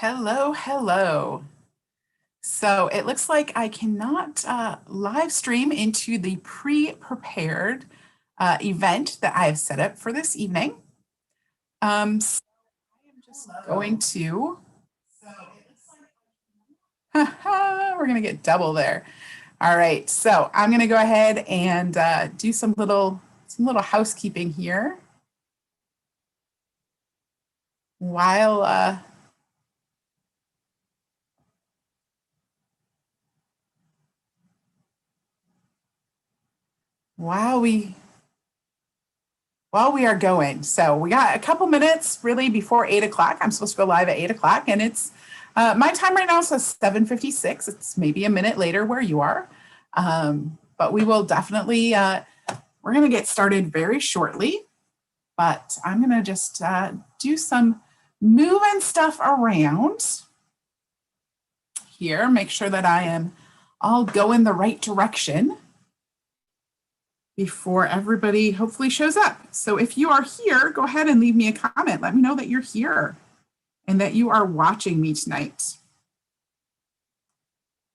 Hello, hello. So it looks like I cannot live stream into the pre-prepared event that I have set up for this evening. So I am just going to, we're going to get double there. All right, so I'm going to go ahead and do some little housekeeping here while while we are going. So we got a couple minutes really before 8 o'clock. I'm supposed to go live at 8 o'clock, and it's my time right now says 7:56. It's maybe a minute later where you are. But we will definitely, we're going to get started very shortly. But I'm going to just do some moving stuff around here, make sure that I am all going the right direction before everybody hopefully shows up. So if you are here, go ahead and leave me a comment. Let me know that you're here and that you are watching me tonight.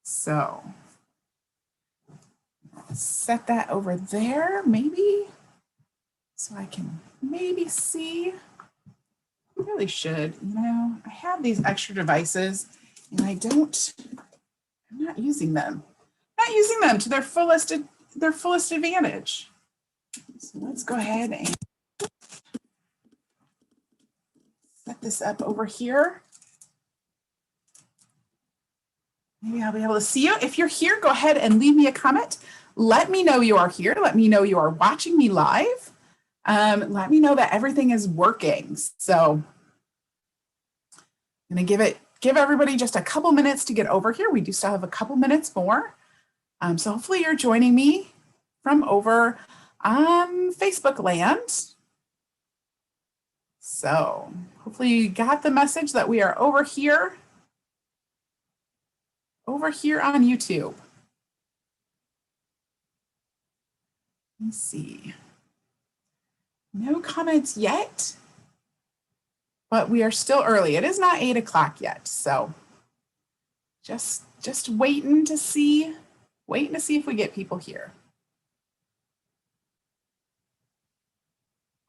So set that over there, maybe, so I can maybe see. I really should, I have these extra devices and I'm not using them. Not using them to their fullest advantage. So let's go ahead and set this up over here. Maybe I'll be able to see you. If you're here, go ahead and leave me a comment. Let me know you are here. Let me know you are watching me live. Let me know that everything is working. So I'm going to give everybody just a couple minutes to get over here. We do still have a couple minutes more. So hopefully you're joining me from over Facebook land. So hopefully you got the message that we are over here on YouTube. Let's see. No comments yet, but we are still early. It is not 8 o'clock yet, so just waiting to see if we get people here.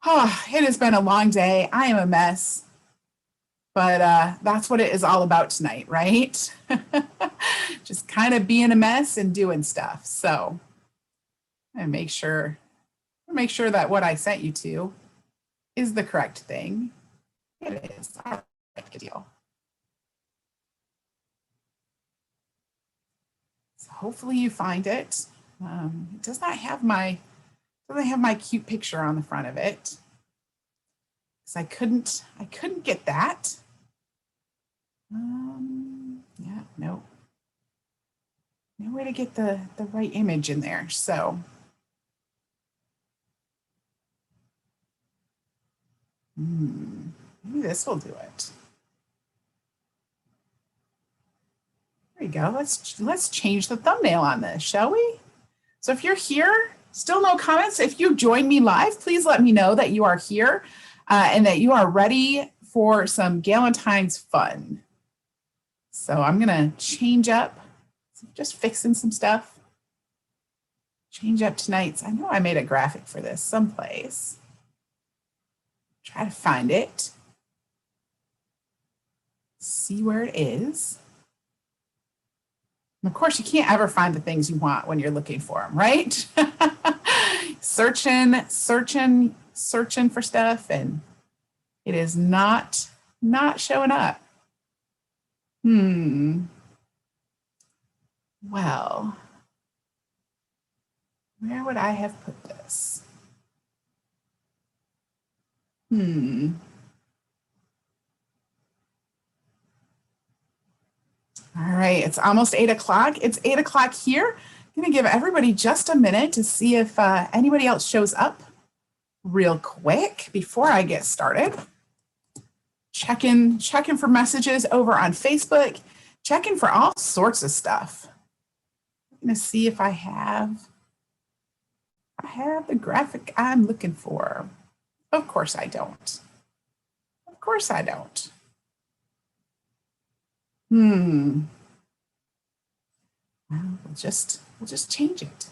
Oh, it has been a long day. I am a mess, but that's what it is all about tonight, right? Just kind of being a mess and doing stuff. So I make sure that what I sent you to is the correct thing. It is. All right, good deal. So hopefully you find it. It does not have my cute picture on the front of it. Because I couldn't get that. Yeah, no way to get the right image in there. So maybe this will do it. There you go. Let's change the thumbnail on this, shall we? So if you're here, still no comments. If you join me live, please let me know that you are here and that you are ready for some Galentine's fun. So I'm gonna change up, just fixing some stuff. Change up tonight's. I know I made a graphic for this someplace. Try to find it. See where it is. And of course, you can't ever find the things you want when you're looking for them, right? searching for stuff, and it is not showing up. Well, where would I have put this? All right, it's almost 8 o'clock. It's 8 o'clock here. I'm gonna give everybody just a minute to see if anybody else shows up real quick before I get started. Checking for messages over on Facebook, checking for all sorts of stuff. I'm gonna see if I have the graphic I'm looking for. Of course I don't. Of course I don't. Well, we'll just change it.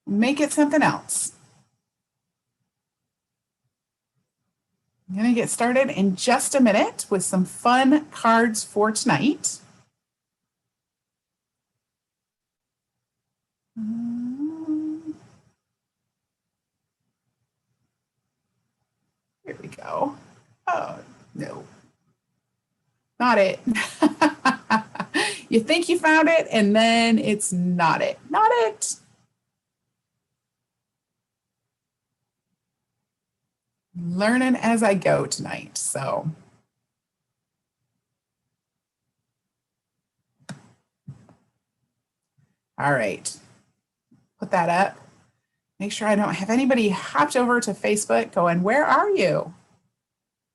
Make it something else. I'm going to get started in just a minute with some fun cards for tonight. Here we go. Oh, no. Not it. You think you found it, and then it's not it. Not it. Learning as I go tonight, so. All right. Put that up. Make sure I don't have anybody hopped over to Facebook going, where are you?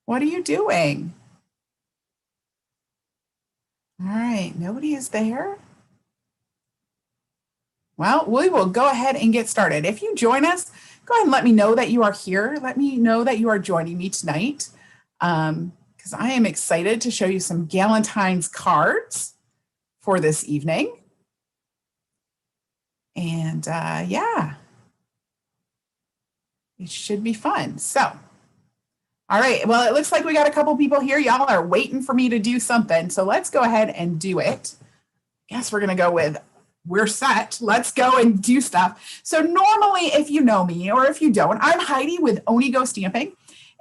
What are you doing? All right, nobody is there. Well, we will go ahead and get started. If you join us, go ahead and let me know that you are here. Let me know that you are joining me tonight because I am excited to show you some Galentine's cards for this evening. And yeah, it should be fun. So, all right, well, it looks like we got a couple people here. Y'all are waiting for me to do something. So let's go ahead and do it. Guess we're going to go with we're set. Let's go and do stuff. So normally, if you know me or if you don't, I'm Heidi with Onigo Stamping.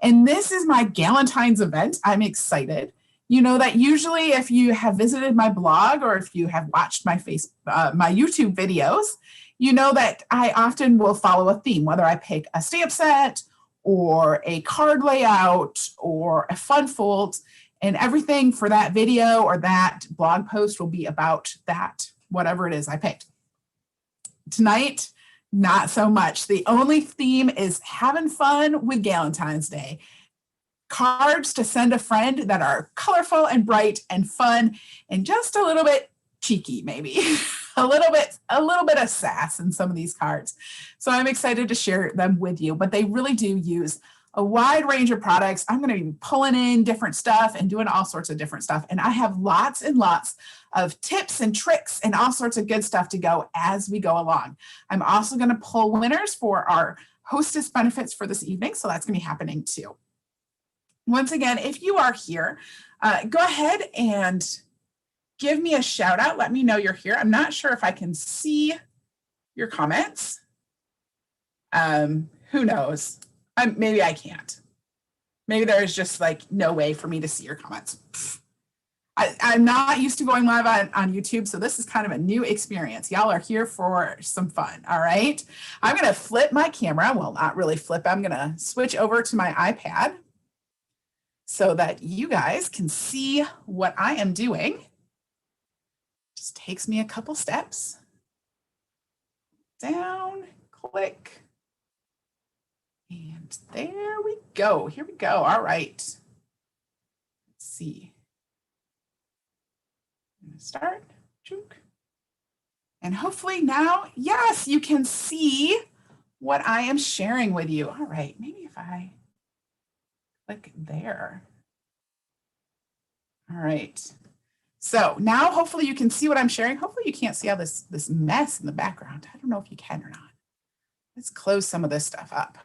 And this is my Galentine's event. I'm excited. You know that usually if you have visited my blog or if you have watched my my YouTube videos, you know that I often will follow a theme, whether I pick a stamp set or a card layout or a fun fold, and everything for that video or that blog post will be about that, whatever it is I picked. Tonight, not so much. The only theme is having fun with Galentine's Day. Cards to send a friend that are colorful and bright and fun and just a little bit cheeky, maybe. a little bit of sass in some of these cards. So I'm excited to share them with you, but they really do use a wide range of products. I'm going to be pulling in different stuff and doing all sorts of different stuff. And I have lots and lots of tips and tricks and all sorts of good stuff to go as we go along. I'm also going to pull winners for our hostess benefits for this evening. So that's going to be happening too. Once again, if you are here, go ahead and give me a shout out. Let me know you're here. I'm not sure if I can see your comments. Who knows? Maybe I can't. Maybe there's just like no way for me to see your comments. I'm not used to going live on YouTube, so this is kind of a new experience. Y'all are here for some fun, all right? I'm going to flip my camera. Well, not really flip. I'm going to switch over to my iPad so that you guys can see what I am doing. Just takes me a couple steps. Down, click. And there we go. Here we go. All right. Let's see. I'm going to start. And hopefully now, yes, you can see what I am sharing with you. All right. Maybe if I click there. All right. So now hopefully you can see what I'm sharing. Hopefully you can't see all this mess in the background. I don't know if you can or not. Let's close some of this stuff up.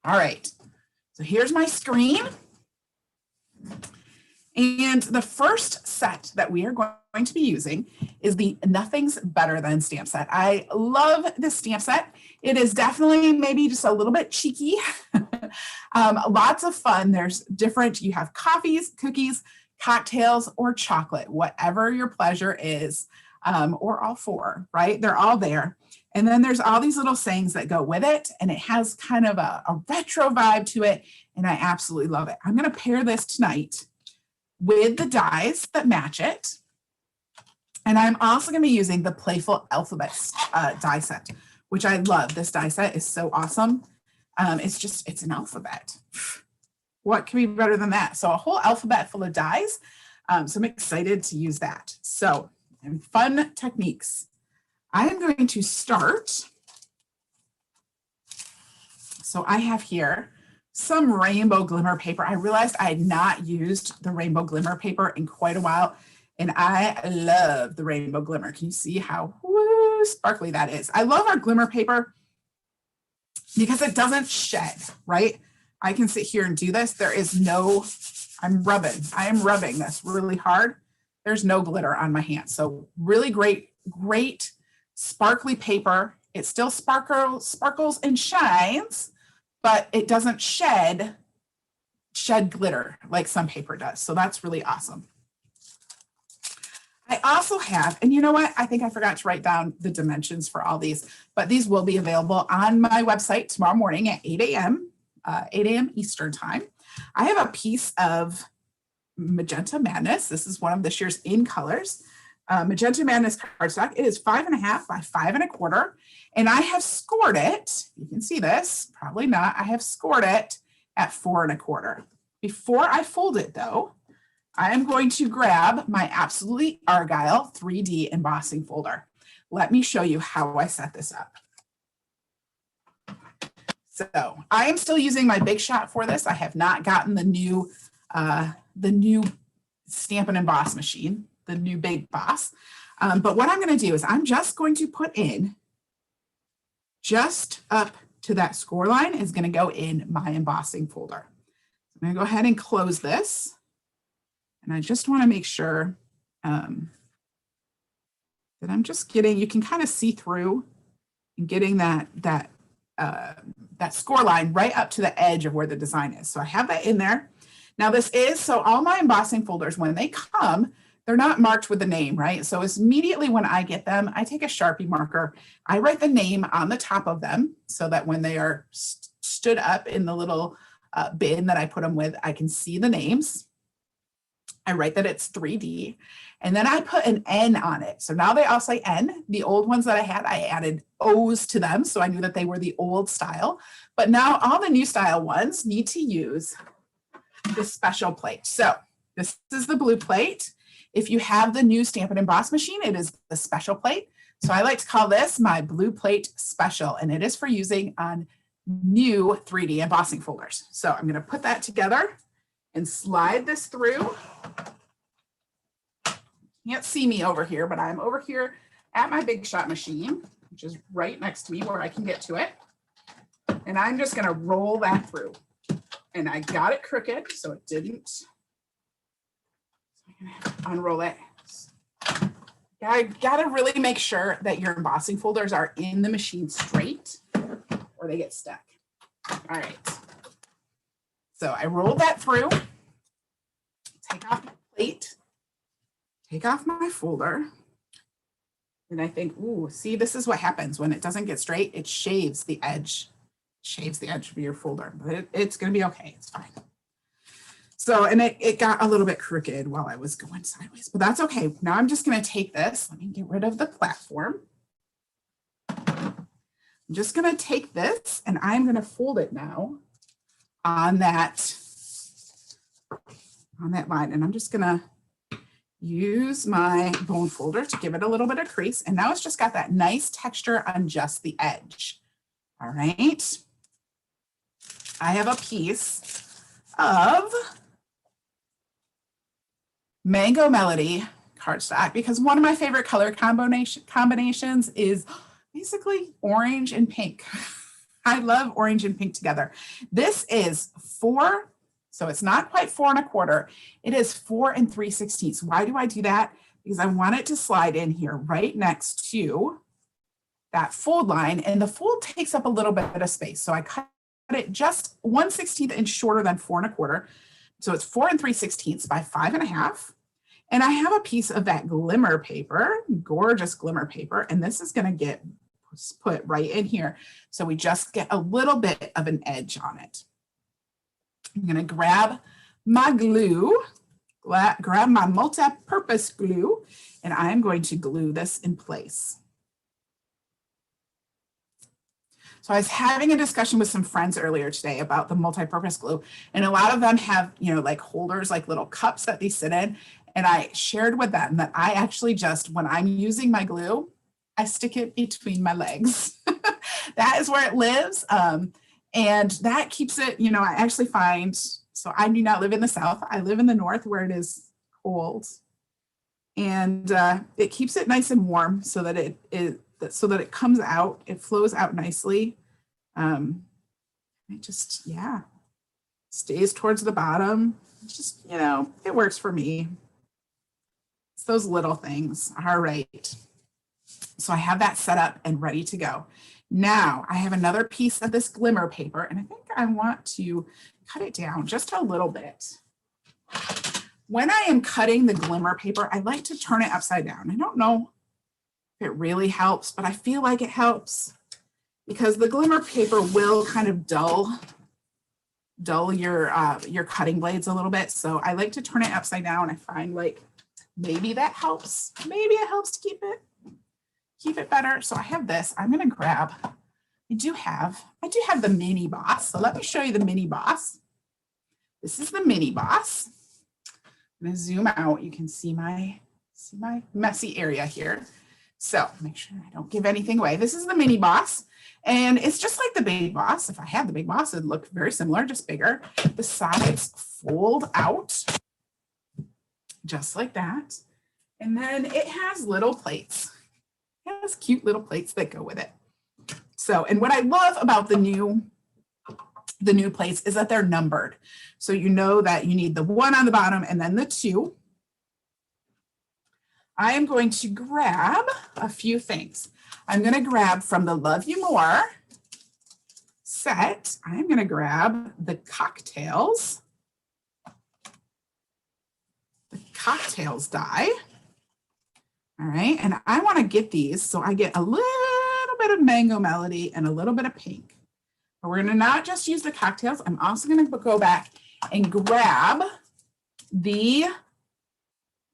All right. So here's my screen. And the first set that we are going to be using is the Nothing's Better Than stamp set. I love this stamp set. It is definitely maybe just a little bit cheeky. Lots of fun. There's different, you have coffees, cookies, cocktails, or chocolate, whatever your pleasure is, or all four, right? They're all there. And then there's all these little sayings that go with it, and it has kind of a retro vibe to it, and I absolutely love it. I'm going to pair this tonight with the dies that match it. And I'm also going to be using the Playful Alphabets die set, which I love. This die set is so awesome. It's an alphabet. What can be better than that? So a whole alphabet full of dies. So I'm excited to use that. So, and fun techniques. I am going to start. So I have here some rainbow glimmer paper. I realized I had not used the rainbow glimmer paper in quite a while. And I love the rainbow glimmer. Can you see how sparkly that is? I love our glimmer paper because it doesn't shed, right? I can sit here and do this. There is no, I am rubbing this really hard. There's no glitter on my hand. So really great sparkly paper. It still sparkles and shines, but it doesn't shed glitter like some paper does. So that's really awesome. I also have, and you know what? I think I forgot to write down the dimensions for all these, but these will be available on my website tomorrow morning at 8 a.m. Eastern time. I have a piece of Magenta Madness. This is one of this year's In Colors. Magenta Madness cardstock. It is 5.5 by 5 1/4. And I have scored it. You can see this, probably not. I have scored it at 4 1/4. Before I fold it though, I am going to grab my Absolutely Argyle 3D embossing folder. Let me show you how I set this up. So I am still using my Big Shot for this. I have not gotten the new Stampin' Emboss machine, the new Big Boss. But what I'm going to do is I'm just going to put in just up to that score line is going to go in my embossing folder. I'm going to go ahead and close this. And I just want to make sure that I'm just getting, you can kind of see through and getting that score line right up to the edge of where the design is. So I have that in there. Now this is, so all my embossing folders, when they come, they're not marked with the name, right? So it's immediately when I get them, I take a Sharpie marker, I write the name on the top of them so that when they are stood up in the little bin that I put them with, I can see the names. I write that it's 3D, and then I put an N on it. So now they all say N. The old ones that I had, I added O's to them, so I knew that they were the old style. But now all the new style ones need to use the special plate. So this is the blue plate. If you have the new Stampin' Emboss machine, it is the special plate. So I like to call this my blue plate special, and it is for using on new 3D embossing folders. So I'm going to put that together and slide this through. You can't see me over here, but I'm over here at my Big Shot machine, which is right next to me where I can get to it. And I'm just going to roll that through. And I got it crooked, so it didn't. So I'm going to unroll it. I got to really make sure that your embossing folders are in the machine straight or they get stuck. All right. So I rolled that through, take off my plate, take off my folder, and I think, ooh, see, this is what happens when it doesn't get straight. It shaves the edge of your folder, but it's going to be okay. It's fine. So, and it got a little bit crooked while I was going sideways, but that's okay. Now I'm just going to take this. Let me get rid of the platform. I'm just going to take this and I'm going to fold it now on that line. And I'm just going to use my bone folder to give it a little bit of crease. And now it's just got that nice texture on just the edge. All right. I have a piece of Mango Melody cardstock because one of my favorite color combinations is basically orange and pink. I love orange and pink together. This is 4, so it's not quite 4 1/4. It is 4 3/16. Why do I do that? Because I want it to slide in here right next to that fold line, and the fold takes up a little bit of space. So I cut it just 1/16 inch shorter than 4 1/4. So it's 4 3/16 by 5 1/2. And I have a piece of that glimmer paper, gorgeous glimmer paper, and this is going to get put right in here. So we just get a little bit of an edge on it. I'm going to grab my glue, grab my multi-purpose glue, and I'm going to glue this in place. So I was having a discussion with some friends earlier today about the multi-purpose glue, and a lot of them have, like holders, like little cups that they sit in. And I shared with them that I actually just, when I'm using my glue, I stick it between my legs. That is where it lives. And that keeps it, I actually find, so I do not live in the South. I live in the North where it is cold. And it keeps it nice and warm so that it comes out, it flows out nicely. It just, yeah, stays towards the bottom. It's just, you know, it works for me. It's those little things. All right. So I have that set up and ready to go. Now I have another piece of this glimmer paper, and I think I want to cut it down just a little bit. When I am cutting the glimmer paper, I like to turn it upside down. I don't know if it really helps, but I feel like it helps because the glimmer paper will kind of dull your cutting blades a little bit. So I like to turn it upside down. I find like maybe that helps. Maybe it helps to keep it better. So I have this. I'm going to grab. I do have the mini boss. So let me show you the mini boss. This is the mini boss. I'm going to zoom out. You can see my messy area here. So make sure I don't give anything away. This is the mini boss. And it's just like the big boss. If I had the big boss, it'd look very similar, just bigger. The sides fold out just like that. And then it has little plates. It has cute little plates that go with it. So, and what I love about the new plates is that they're numbered. So you know that you need the 1 on the bottom and then the 2. I am going to grab a few things. I'm going to grab from the Love You More set, I'm going to grab the cocktails die. All right, and I want to get these so I get a little bit of Mango Melody and a little bit of pink. But we're going to not just use the cocktails. I'm also going to go back and grab the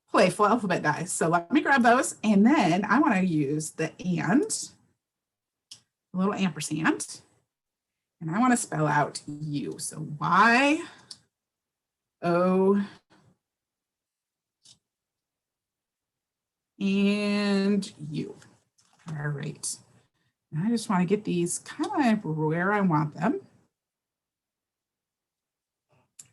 Playful Alphabet dies. So let me grab those. And then I want to use the a little ampersand. And I want to spell out you. So Y-O and U. All right. And I just want to get these kind of where I want them.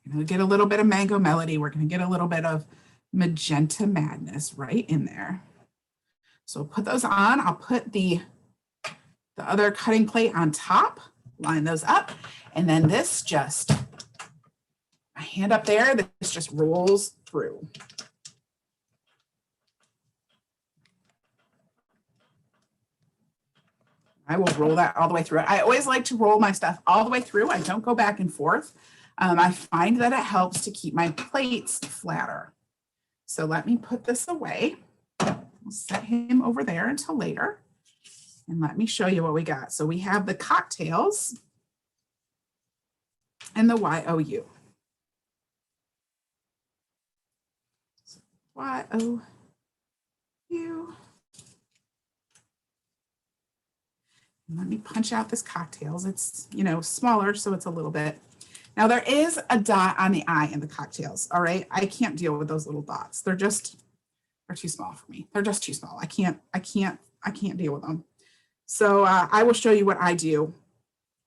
We're going to get a little bit of Mango Melody. We're going to get a little bit of Magenta Madness right in there. So put those on. I'll put the other cutting plate on top, line those up, and then this just, my hand up there, this just rolls through. I will roll that all the way through. I always like to roll my stuff all the way through. I don't go back and forth. I find that it helps to keep my plates flatter. So let me put this away. I'll set him over there until later. And let me show you what we got. So we have the cocktails and the Y-O-U. Y-O-U. Let me punch out this cocktails. It's, you know, smaller, so it's a little bit. Now there is a dot on the I in the cocktails. All right. I can't deal with those little dots. They're too small for me. They're just too small. I can't deal with them. So I will show you what I do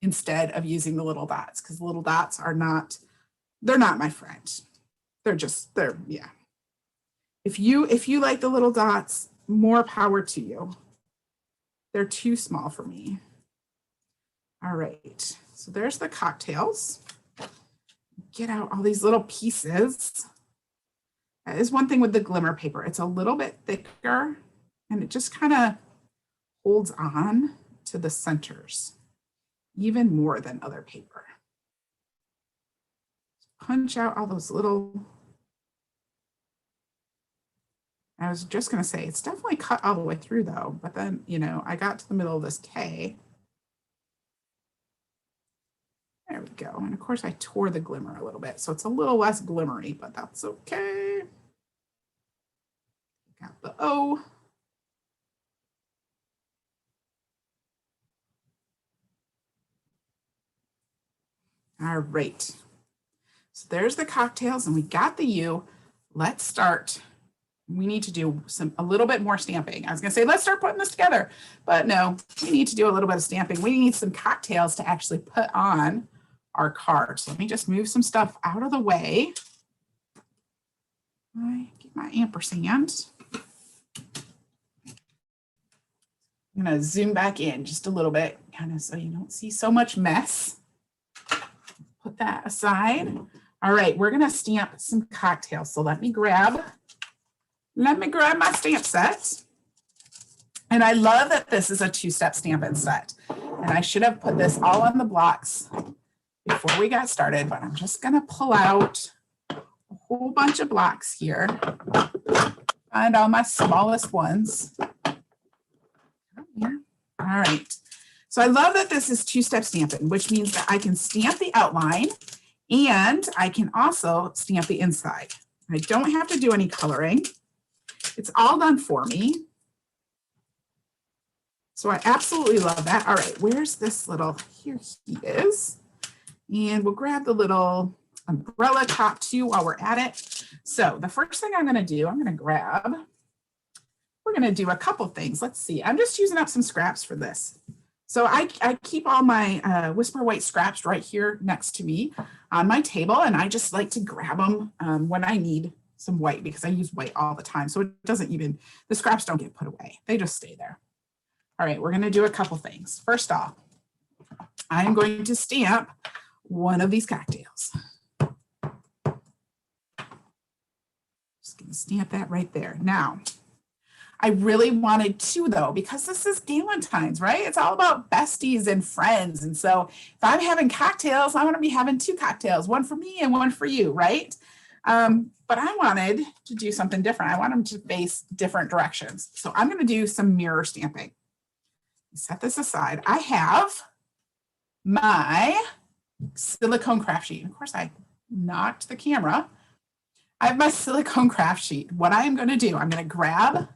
instead of using the little dots, because the little dots they're not my friend. Yeah. If you like the little dots, more power to you. They're too small for me. All right, so there's the cocktails. Get out all these little pieces. That is one thing with the glimmer paper. It's a little bit thicker and it just kind of holds on to the centers even more than other paper. Punch out all those little, I was just going to say, it's definitely cut all the way through though, but then, you know, I got to the middle of this K. There we go. And of course I tore the glimmer a little bit, so it's a little less glimmery, but that's okay. Got the O. All right. So there's the cocktails and we got the U. Let's start. We need to do a little bit more stamping. I was gonna say, let's start putting this together, but no, we need to do a little bit of stamping. We need some cocktails to actually put on our card. So let me just move some stuff out of the way. I get my ampersand. I'm going to zoom back in just a little bit, kind of so you don't see so much mess. Put that aside. All right, we're going to stamp some cocktails. So let me grab my stamp set. And I love that this is a 2-step Stampin' set. And I should have put this all on the blocks before we got started, but I'm just going to pull out a whole bunch of blocks here. Find all my smallest ones. All right. So I love that this is 2-step stamping, which means that I can stamp the outline and I can also stamp the inside. I don't have to do any coloring. It's all done for me. So I absolutely love that. All right, where's this little, here he is. And we'll grab the little umbrella top too while we're at it. So the first thing I'm going to do, we're going to do a couple things. Let's see. I'm just using up some scraps for this. So I keep all my Whisper White scraps right here next to me on my table. And I just like to grab them when I need some white because I use white all the time. So it doesn't even, the scraps don't get put away. They just stay there. All right, we're going to do a couple things. First off, I'm going to stamp one of these cocktails. Just going to stamp that right there. Now, I really wanted two though, because this is Galentine's, right? It's all about besties and friends. And so if I'm having cocktails, I want to be having 2 cocktails, one for me and one for you, right? But I wanted to do something different. I want them to face different directions. So I'm going to do some mirror stamping. Set this aside. I have my silicone craft sheet. Of course, I knocked the camera. I have my silicone craft sheet. What I am going to do, I'm going to grab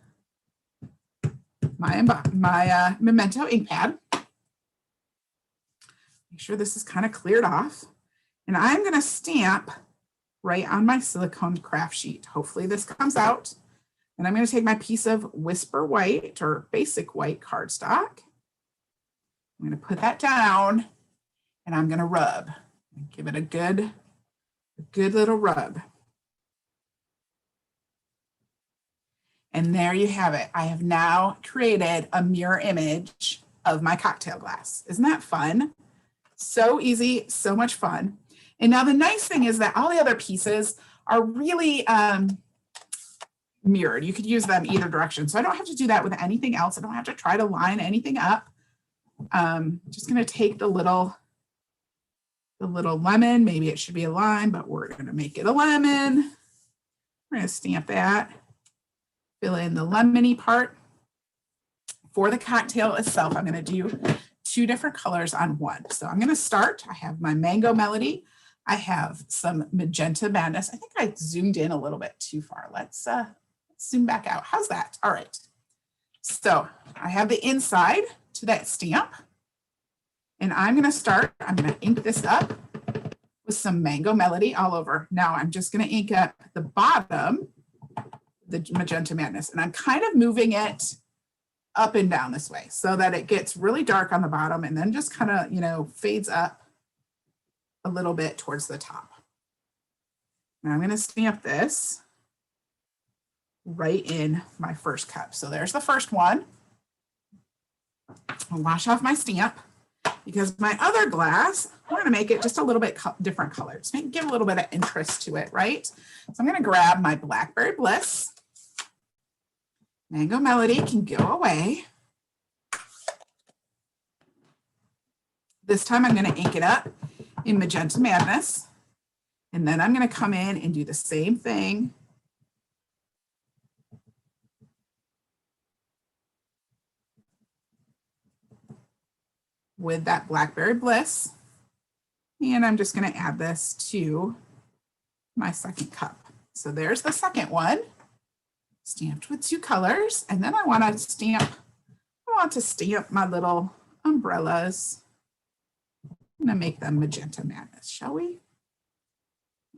my Memento ink pad. Make sure this is kind of cleared off. And I'm going to stamp right on my silicone craft sheet. Hopefully this comes out. And I'm going to take my piece of Whisper White or basic white cardstock. I'm going to put that down and I'm going to rub. Give it a good little rub. And there you have it. I have now created a mirror image of my cocktail glass. Isn't that fun? So easy, so much fun. And now the nice thing is that all the other pieces are really mirrored. You could use them either direction. So I don't have to do that with anything else. I don't have to try to line anything up. Just going to take the little lemon. Maybe it should be a lime, but we're going to make it a lemon. We're going to stamp that. Fill in the lemony part. For the cocktail itself, I'm going to do 2 different colors on one. So I'm going to start. I have my Mango Melody. I have some Magenta Madness. I think I zoomed in a little bit too far. Let's zoom back out. How's that? All right. So I have the inside to that stamp. And I'm going to ink this up with some Mango Melody all over. Now I'm just going to ink up the bottom, the Magenta Madness, and I'm kind of moving it up and down this way so that it gets really dark on the bottom and then just kind of, fades up a little bit towards the top. Now I'm going to stamp this right in my first cup. So there's the first one. I'll wash off my stamp because my other glass, I want to make it just a little bit different colors, give a little bit of interest to it, right? So I'm going to grab my Blackberry Bliss. Mango Melody can go away. This time I'm going to ink it up in Magenta Madness. And then I'm going to come in and do the same thing with that Blackberry Bliss. And I'm just going to add this to my second cup. So there's the second one, stamped with 2 colors. And then I want to stamp my little umbrellas. I'm going to make them Magenta Madness, shall we?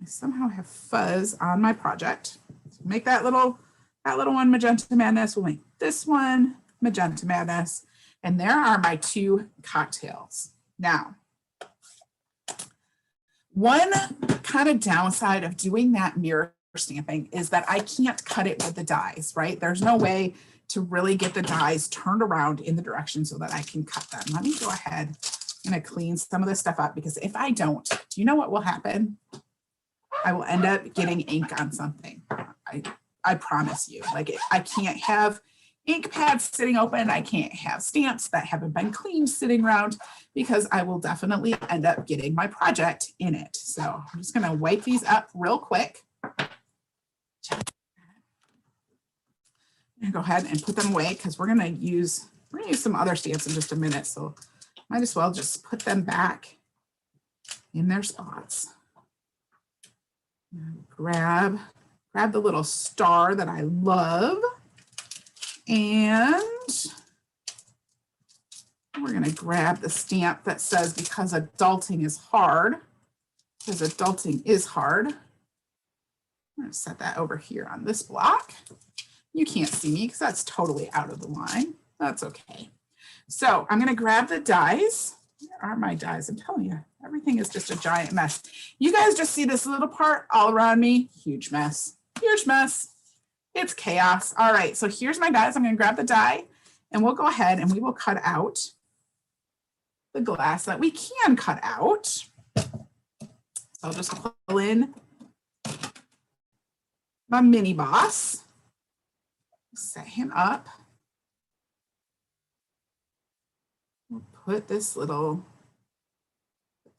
I somehow have fuzz on my project. So make that little one Magenta Madness. We'll make this one Magenta Madness. And there are my 2 cocktails. Now, one kind of downside of doing that mirror stamping is that I can't cut it with the dies, right? There's no way to really get the dies turned around in the direction so that I can cut them. Let me go ahead. I'm going to clean some of this stuff up because if I don't, do you know what will happen? I will end up getting ink on something. I promise you. Like I can't have ink pads sitting open. I can't have stamps that haven't been cleaned sitting around because I will definitely end up getting my project in it. So I'm just going to wipe these up real quick. And go ahead and put them away because we're going to use some other stamps in just a minute. So might as well just put them back in their spots. And grab the little star that I love. And we're going to grab the stamp that says because adulting is hard. Because adulting is hard. I'm going to set that over here on this block. You can't see me because that's totally out of the line. That's okay. So I'm going to grab the dies. Where are my dies? I'm telling you, everything is just a giant mess. You guys just see this little part all around me. Huge mess. Huge mess. It's chaos. All right, so here's my dies. I'm going to grab the die and we'll go ahead and we will cut out the glass that we can cut out. So I'll just pull in my mini boss. Set him up. We'll put this little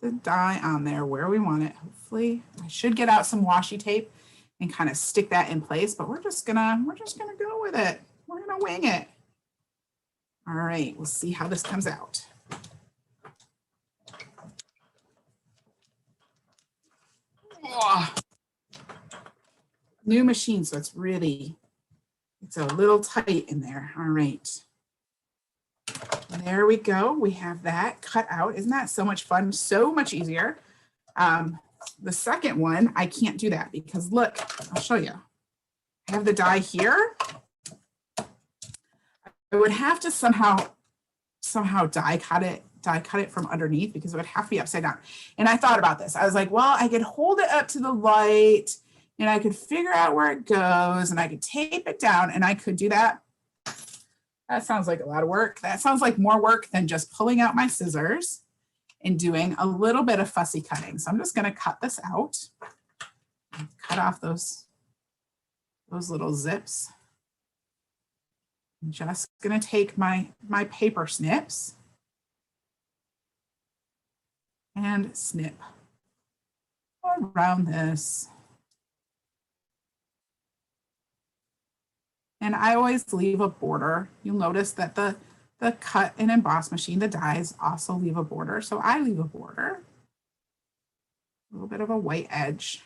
the die on there where we want it. Hopefully, I should get out some washi tape and kind of stick that in place, but we're just gonna go with it. We're gonna wing it. All right, we'll see how this comes out. Oh, new machine, so it's a little tight in there. All right. There we go. We have that cut out. Isn't that so much fun? So much easier. The second one, I can't do that because look, I'll show you. I have the die here. I would have to somehow die cut it from underneath because it would have to be upside down. And I thought about this. I was like, well, I could hold it up to the light and I could figure out where it goes and I could tape it down and I could do that. That sounds like a lot of work. That sounds like more work than just pulling out my scissors and doing a little bit of fussy cutting. So I'm just going to cut this out. Cut off those little zips. I'm just going to take my paper snips and snip around this. And I always leave a border. You'll notice that the cut and emboss machine, the dies also leave a border. So I leave a border, a little bit of a white edge.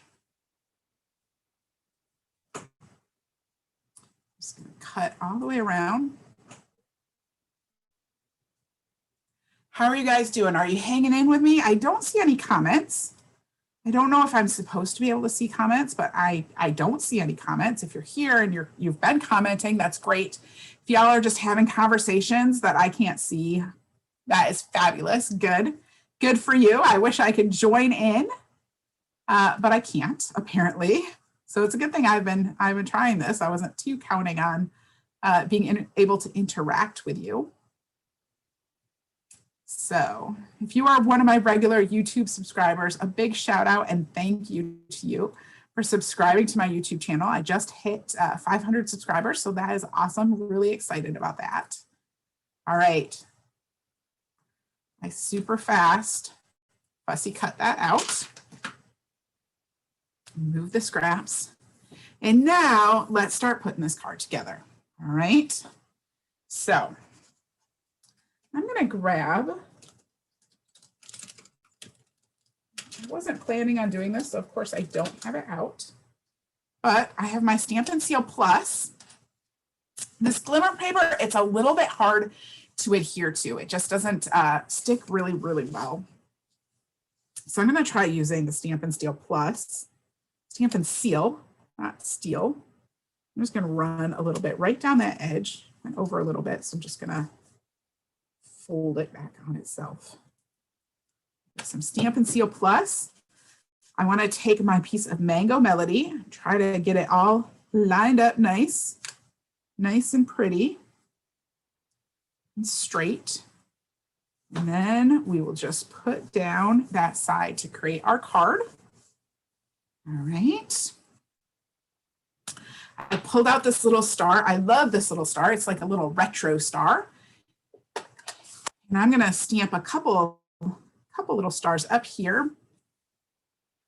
Just gonna cut all the way around. How are you guys doing? Are you hanging in with me? I don't see any comments. I don't know if I'm supposed to be able to see comments, but I don't see any comments. If you're here and you've been commenting, that's great. If y'all are just having conversations that I can't see, that is fabulous. Good. Good for you. I wish I could join in, but I can't apparently. So it's a good thing I've been trying this. I wasn't too counting on being able to interact with you. So if you are one of my regular YouTube subscribers, a big shout out and thank you to you for subscribing to my YouTube channel. I just hit 500 subscribers, so that is awesome. Really excited about that. All right. I super fast fussy cut that out. Move the scraps. And now let's start putting this card together. All right. So I'm going to grab, I wasn't planning on doing this, so of course I don't have it out, but I have my Stampin' Seal Plus. This glimmer paper, it's a little bit hard to adhere to. It just doesn't stick really, really well. So I'm going to try using the Stampin' Seal Plus, Stampin' Seal, not steel. I'm just going to run a little bit right down that edge, went over a little bit, so I'm just going to fold it back on itself. Some Stampin' Seal Plus. I want to take my piece of Mango Melody, try to get it all lined up nice. nice and pretty and straight. And then we will just put down that side to create our card. All right. I pulled out this little star. I love this little star. It's like a little retro star. And I'm going to stamp a couple little stars up here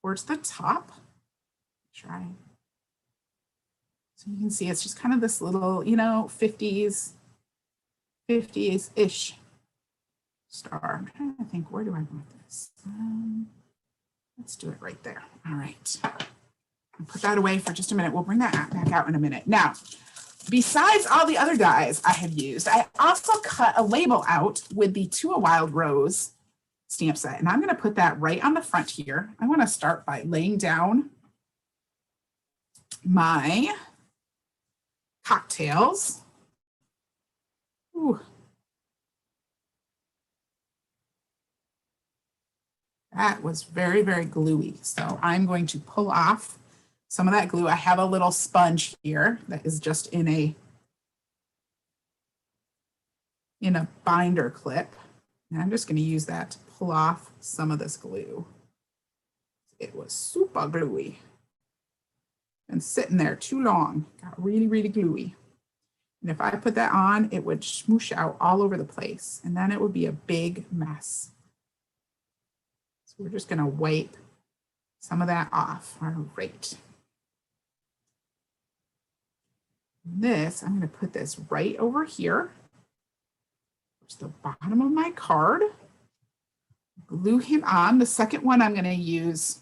towards the top. Try. So you can see it's just kind of this little, you know, 50s-ish star. I'm trying to think, where do I want this? Let's do it right there. All right. I'll put that away for just a minute. We'll bring that back out in a minute. Now, besides all the other dies I have used, I also cut a label out with the To a Wild Rose stamp set. And I'm going to put that right on the front here. I want to start by laying down my cocktails. Ooh. That was very, very gluey. So I'm going to pull off some of that glue. I have a little sponge here that is just in a binder clip. And I'm just going to use that to pull off some of this glue. It was super gluey. And sitting there too long, got really, really gluey. And if I put that on, it would smoosh out all over the place. And then it would be a big mess. So we're just going to wipe some of that off. All right. This, I'm going to put this right over here. It's the bottom of my card. Glue him on. The second one I'm going to use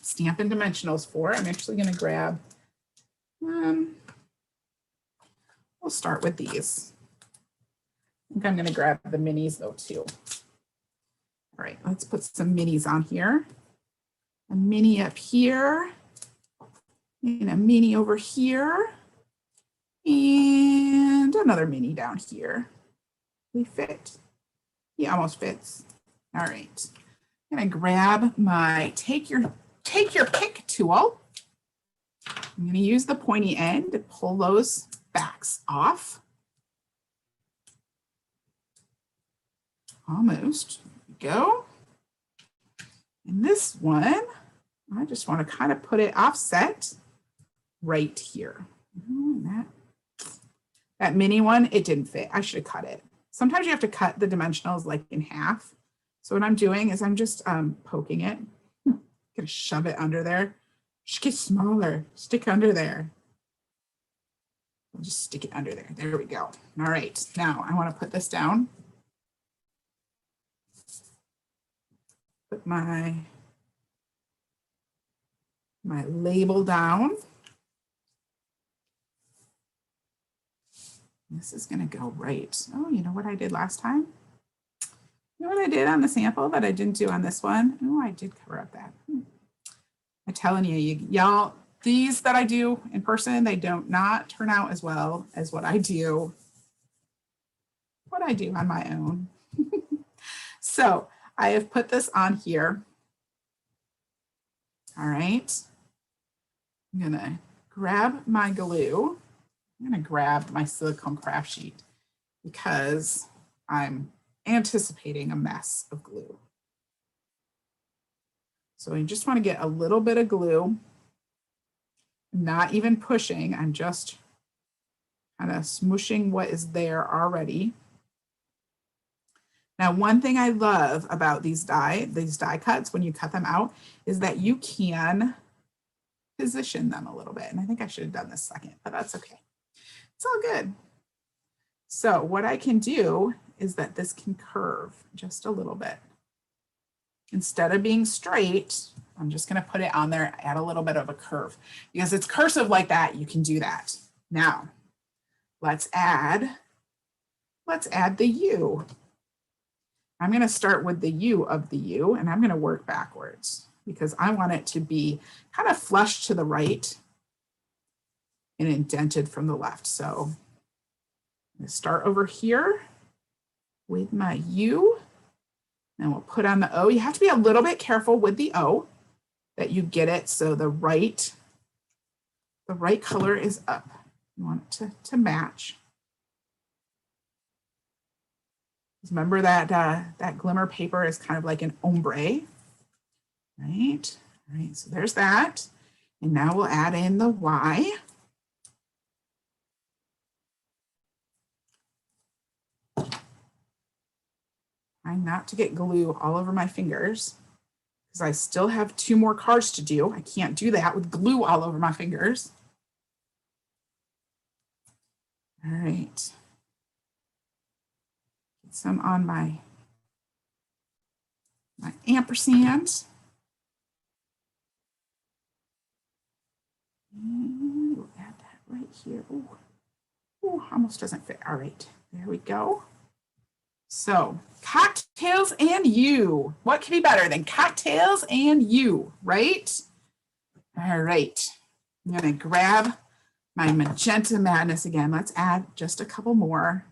Stampin' Dimensionals for. I'm actually going to grab, we'll start with these. I think I'm going to grab the minis though too. All right, let's put some minis on here. A mini up here, and a mini over here, and another mini down here. We fit. He almost fits. All right. I'm going to grab my take your pick tool. I'm going to use the pointy end to pull those backs off. Almost. There we go. And this one, I just want to kind of put it offset right here. That mini one, it didn't fit. I should have cut it. Sometimes you have to cut the dimensionals like in half. So what I'm doing is I'm just poking it. Gonna shove it under there. Just get smaller. Stick under there. I'll just stick it under there. There we go. All right. Now I want to put this down. Put my label down. This is going to go right. Oh, you know what I did last time? You know what I did on the sample that I didn't do on this one? Oh, I did cover up that. I'm telling you, y'all, these that I do in person, they don't not turn out as well as what I do on my own. So I have put this on here. All right. I'm going to grab my glue. I'm going to grab my silicone craft sheet because I'm anticipating a mess of glue. So I just want to get a little bit of glue, not even pushing. I'm just kind of smooshing what is there already. Now, one thing I love about these die cuts when you cut them out is that you can position them a little bit. And I think I should have done this second, but that's okay. It's all good. So what I can do is that this can curve just a little bit. Instead of being straight, I'm just going to put it on there, add a little bit of a curve. Because it's cursive like that, you can do that. Now, let's add the U. I'm going to start with the U of the U, and I'm going to work backwards because I want it to be kind of flush to the right and indented from the left. So I'm going to start over here with my U. And we'll put on the O. You have to be a little bit careful with the O that you get it so the right color is up. You want it to match. Remember that that glimmer paper is kind of like an ombre, right? All right, so there's that. And now we'll add in the Y. Trying not to get glue all over my fingers because I still have 2 more cards to do. I can't do that with glue all over my fingers. All right. Get some on my ampersand. And we'll add that right here. Ooh, almost doesn't fit. All right, there we go. So cocktails and you. What could be better than cocktails and you, right? All right, I'm gonna grab my Magenta Madness again. Let's add just a couple more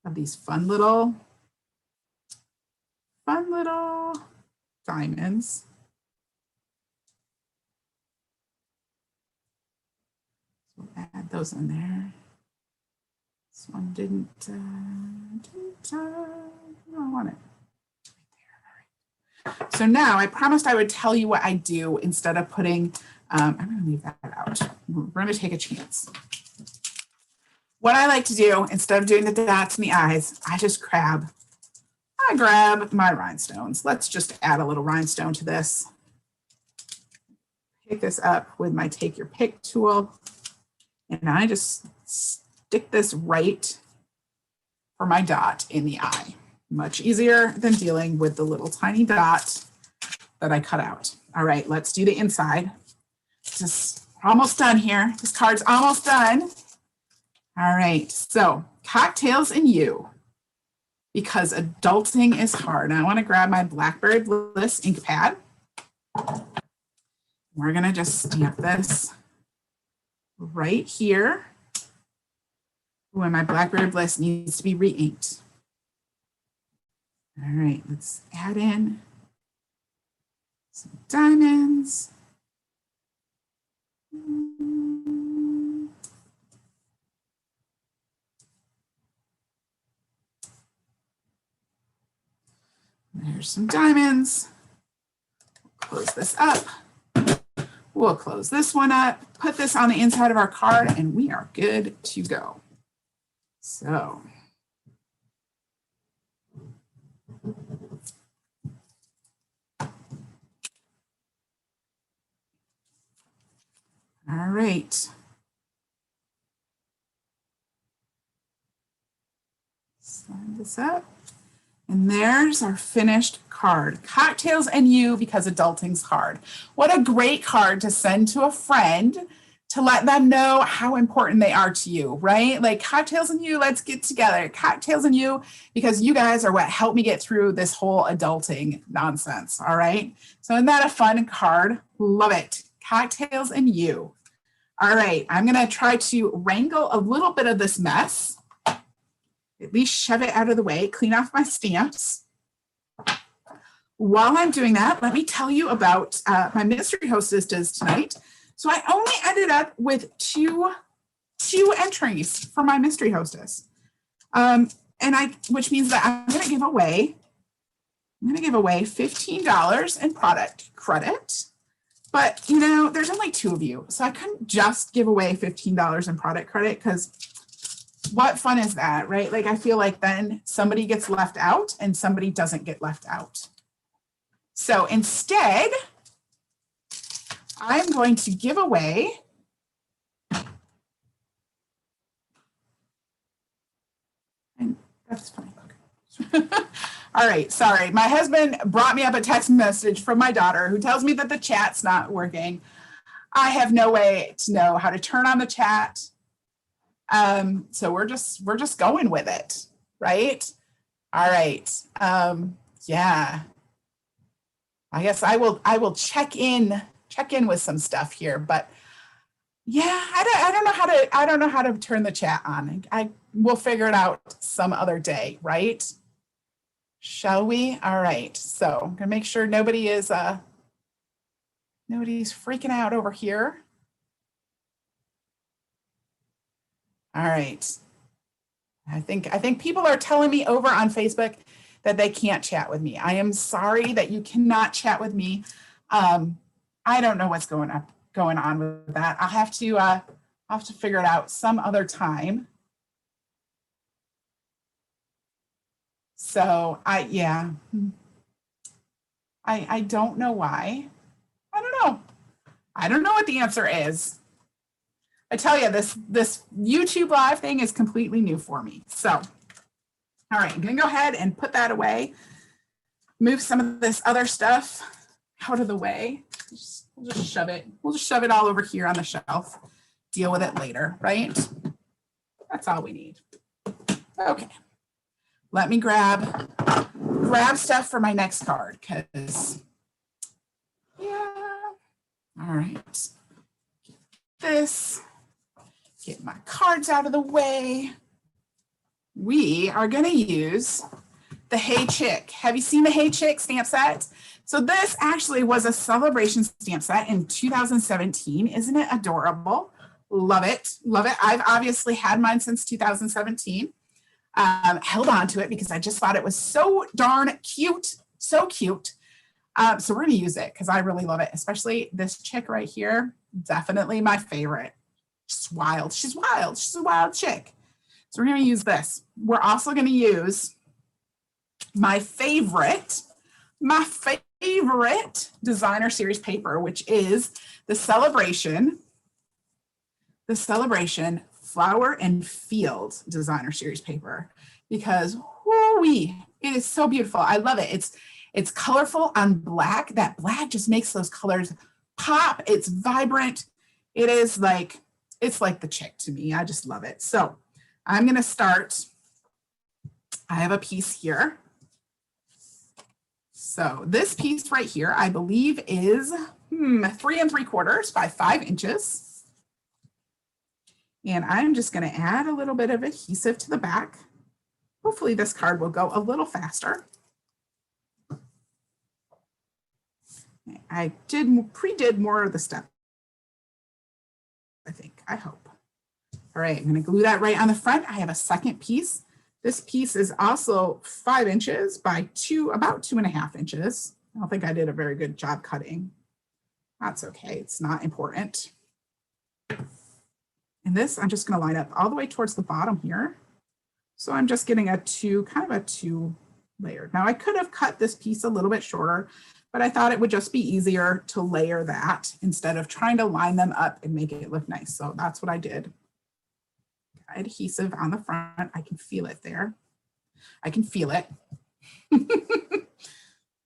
of these fun little diamonds. So we'll add those in there. This one didn't I want it. Right there. So now I promised I would tell you what I do instead of putting, I'm gonna leave that out. We're gonna take a chance. What I like to do, instead of doing the dots and the eyes, I grab my rhinestones. Let's just add a little rhinestone to this. Pick this up with my take your pick tool. And I just stick this right for my dot in the eye. Much easier than dealing with the little tiny dot that I cut out. All right, let's do the inside. Just almost done here. This card's almost done. All right, so cocktails and you, because adulting is hard. I want to grab my Blackberry Bliss ink pad. We're gonna just stamp this right here when my Blackberry Bliss needs to be re-inked. All right, let's add in some diamonds. There's some diamonds. Close this up. We'll close this one up, put this on the inside of our card, and we are good to go. So, all right. Slide this up. And there's our finished card. Cocktails and you, because adulting's hard. What a great card to send to a friend to let them know how important they are to you, right? Like cocktails and you, let's get together. Cocktails and you, because you guys are what helped me get through this whole adulting nonsense, all right? So isn't that a fun card? Love it. Cocktails and you. All right, I'm gonna try to wrangle a little bit of this mess. At least shove it out of the way, clean off my stamps. While I'm doing that, let me tell you about my mystery hostess tonight. So I only ended up with two entries for my mystery hostess. Which means that I'm gonna give away $15 in product credit. But you know, there's only 2 of you. So I couldn't just give away $15 in product credit because what fun is that, right? Like I feel like then somebody gets left out and somebody doesn't get left out. So instead, I'm going to give away and that's fine. All right, sorry. My husband brought me up a text message from my daughter who tells me that the chat's not working. I have no way to know how to turn on the chat. So we're just going with it, right? All right. Yeah. I guess I will check in with some stuff here, but yeah, I don't know how to turn the chat on. I will figure it out some other day, right? Shall we? All right. So I'm gonna make sure nobody's freaking out over here. All right. I think people are telling me over on Facebook that they can't chat with me. I am sorry that you cannot chat with me. I don't know what's going on with that. I'll have to figure it out some other time. So yeah, I don't know why. I don't know. I don't know what the answer is. I tell you, this YouTube live thing is completely new for me. So, all right, I'm gonna go ahead and put that away. Move some of this other stuff out of the way. We'll just shove it. We'll just shove it all over here on the shelf. Deal with it later, right? That's all we need. Okay. Let me grab stuff for my next card because, yeah. All right. Get this. Get my cards out of the way. We are going to use the Hey Chick. Have you seen the Hey Chick stamp set? So this actually was a celebration stamp set in 2017. Isn't it adorable? Love it. Love it. I've obviously had mine since 2017. Held on to it because I just thought it was so darn cute. So cute. So we're going to use it because I really love it, especially this chick right here. Definitely my favorite. She's wild. She's wild. She's a wild chick. So we're going to use this. We're also going to use my favorite designer series paper, which is the Celebration Flower and Field designer series paper, because whoo-wee, it is so beautiful. I love it. It's colorful on black. That black just makes those colors pop. It's vibrant. It's like the chick to me. I just love it. So I'm going to start. I have a piece here. So this piece right here, I believe is 3 3/4 by 5 inches. And I'm just going to add a little bit of adhesive to the back. Hopefully this card will go a little faster. I pre-did more of the step, I hope. All right, I'm going to glue that right on the front. I have a second piece. This piece is also 5 inches by about 2.5 inches. I don't think I did a very good job cutting. That's okay, it's not important. And this, I'm just going to line up all the way towards the bottom here. So I'm just getting kind of a 2 layered. Now I could have cut this piece a little bit shorter, but I thought it would just be easier to layer that instead of trying to line them up and make it look nice. So that's what I did. Adhesive on the front. I can feel it there. I can feel it.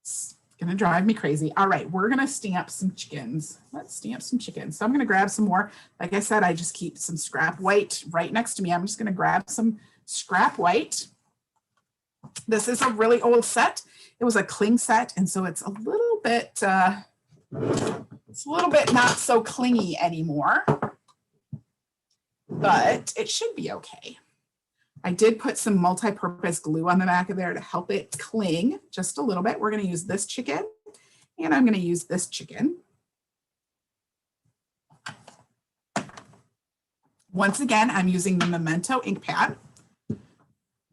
It's gonna drive me crazy. All right, we're gonna stamp some chickens. Let's stamp some chickens. So I'm gonna grab some more. Like I said, I just keep some scrap white right next to me. I'm just gonna grab some scrap white. This is a really old set. It was a cling set, and so it's a little bit not so clingy anymore, but it should be okay. I did put some multi-purpose glue on the back of there to help it cling just a little bit. We're going to use this chicken, and I'm going to use this chicken. Once again, I'm using the Memento ink pad.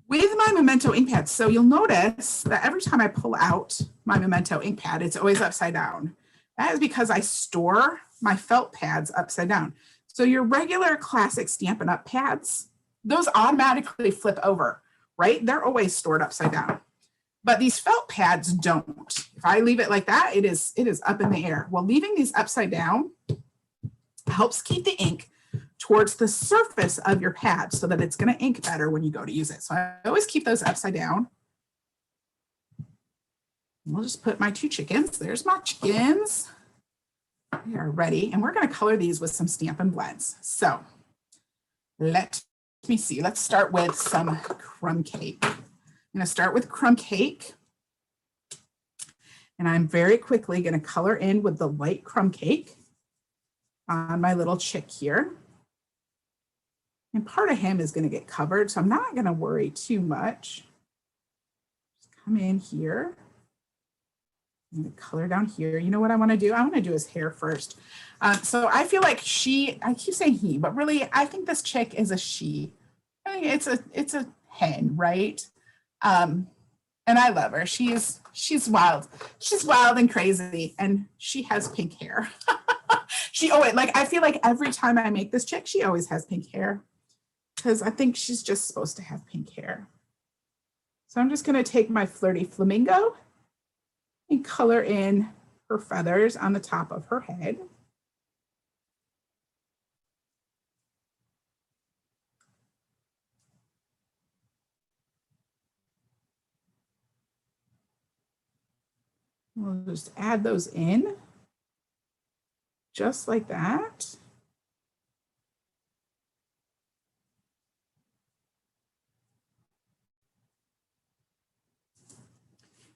With my Memento ink pad, so you'll notice that every time I pull out my Memento ink pad, it's always upside down. That is because I store my felt pads upside down. So your regular classic Stampin' Up pads, those automatically flip over, right? They're always stored upside down. But these felt pads don't. If I leave it like that, it is up in the air. Well, leaving these upside down helps keep the ink towards the surface of your pad so that it's going to ink better when you go to use it. So I always keep those upside down. We'll just put my 2 chickens. There's my chickens. We are ready. And we're going to color these with some Stampin' Blends. So let me see. Let's start with some crumb cake. I'm going to start with crumb cake. And I'm very quickly going to color in with the light crumb cake on my little chick here. And part of him is going to get covered, so I'm not going to worry too much. Just come in here. I'm gonna color down here. You know what I want to do? I want to do his hair first. So I feel like I keep saying he, but really I think this chick is a she. I think it's a hen, right? And I love her. She's wild. She's wild and crazy, and she has pink hair. I feel like every time I make this chick, she always has pink hair because I think she's just supposed to have pink hair. So I'm just going to take my Flirty Flamingo and color in her feathers on the top of her head. We'll just add those in just like that.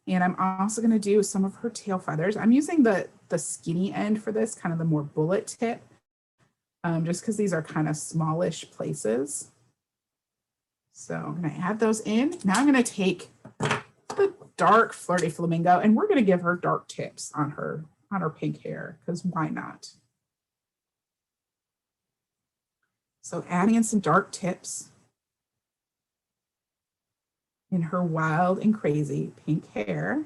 And I'm also going to do some of her tail feathers. I'm using the skinny end for this, kind of the more bullet tip, just because these are kind of smallish places. So I'm going to add those in. Now I'm going to take the dark Flirty Flamingo, and we're going to give her dark tips on her pink hair, because why not? So adding in some dark tips in her wild and crazy pink hair.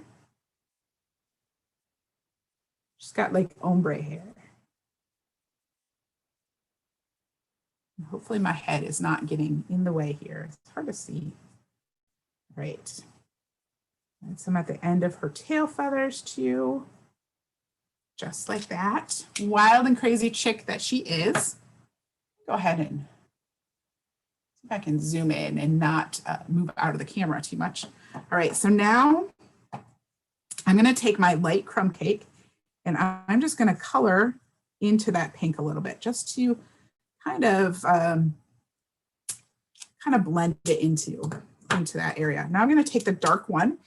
She's got like ombre hair. And hopefully my head is not getting in the way here. It's hard to see. Right. And some at the end of her tail feathers too. Just like that. Wild and crazy chick that she is. Go ahead and see if I can zoom in and not move out of the camera too much. All right, so now I'm going to take my light crumb cake and I'm just going to color into that pink a little bit, just to kind of blend it into that area. Now I'm going to take the dark one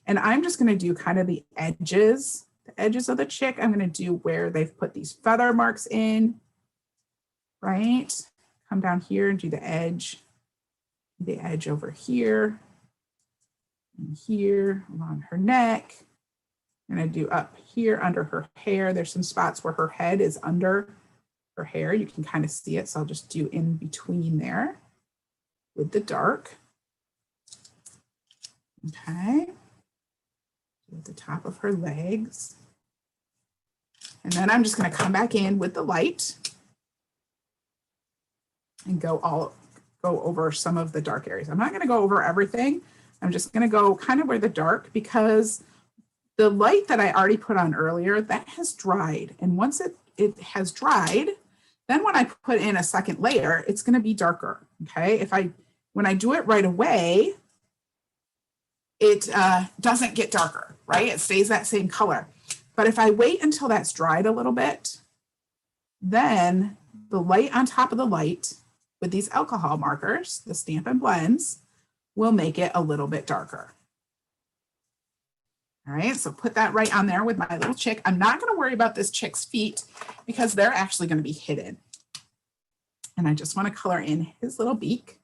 and I'm just going to do kind of the edges of the chick. I'm going to do where they've put these feather marks in, right? Come down here and do the edge over here and here along her neck. I'm going to do up here under her hair. There's some spots where her head is under her hair. You can kind of see it. So I'll just do in between there with the dark. Okay. At the top of her legs. And then I'm just going to come back in with the light and go over some of the dark areas. I'm not going to go over everything. I'm just going to go kind of where the dark, because the light that I already put on earlier, that has dried. And once it has dried, then when I put in a second layer, it's going to be darker. Okay. When I do it right away, it doesn't get darker, right? It stays that same color. But if I wait until that's dried a little bit, then the light on top of the light with these alcohol markers, the Stampin' Blends, will make it a little bit darker. All right, so put that right on there with my little chick. I'm not going to worry about this chick's feet because they're actually going to be hidden. And I just want to color in his little beak.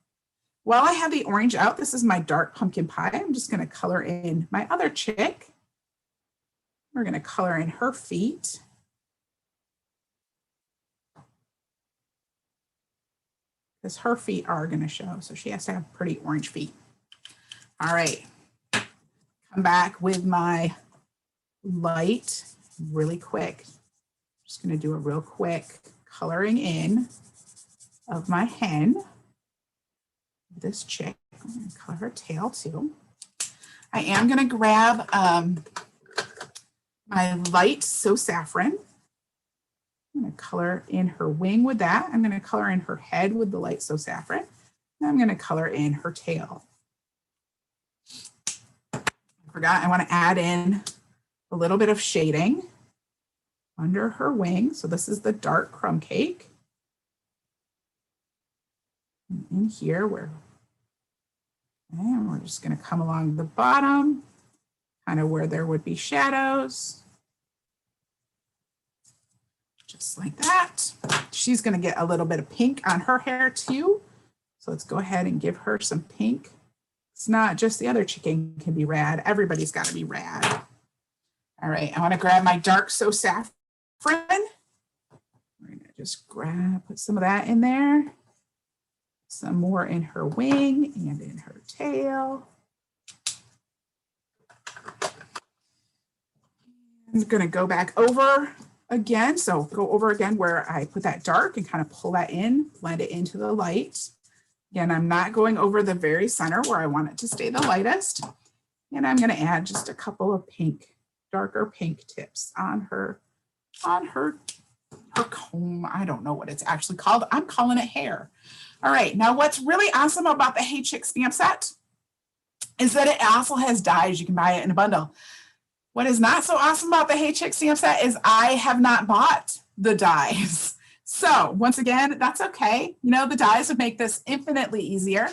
While I have the orange out, this is my dark pumpkin pie. I'm just going to color in my other chick. We're going to color in her feet. Because her feet are going to show, so she has to have pretty orange feet. All right. Come back with my light really quick. Just going to do a real quick coloring in of my hen. This chick, I'm going to color her tail too. I am going to grab my light So Saffron. I'm going to color in her wing with that. I'm going to color in her head with the light So Saffron. And I'm going to color in her tail. I forgot, I want to add in a little bit of shading under her wing. So this is the dark crumb cake. And in here, and we're just going to come along the bottom, kind of where there would be shadows. Just like that. She's going to get a little bit of pink on her hair too. So let's go ahead and give her some pink. It's not just the other chicken can be rad. Everybody's got to be rad. All All right, I want to grab my dark so saffron. We're going to just put some of that in there. Some more in her wing and in her tail. I'm going to go back over again. So go over again where I put that dark and kind of pull that in, blend it into the light. Again, I'm not going over the very center where I want it to stay the lightest. And I'm going to add just a couple of pink, darker pink tips on her comb. I don't know what it's actually called. I'm calling it hair. All right, now what's really awesome about the Hey Chick stamp set is that it also has dies. You can buy it in a bundle. What is not so awesome about the Hey Chick stamp set is I have not bought the dies. So once again, that's okay. You know, the dies would make this infinitely easier,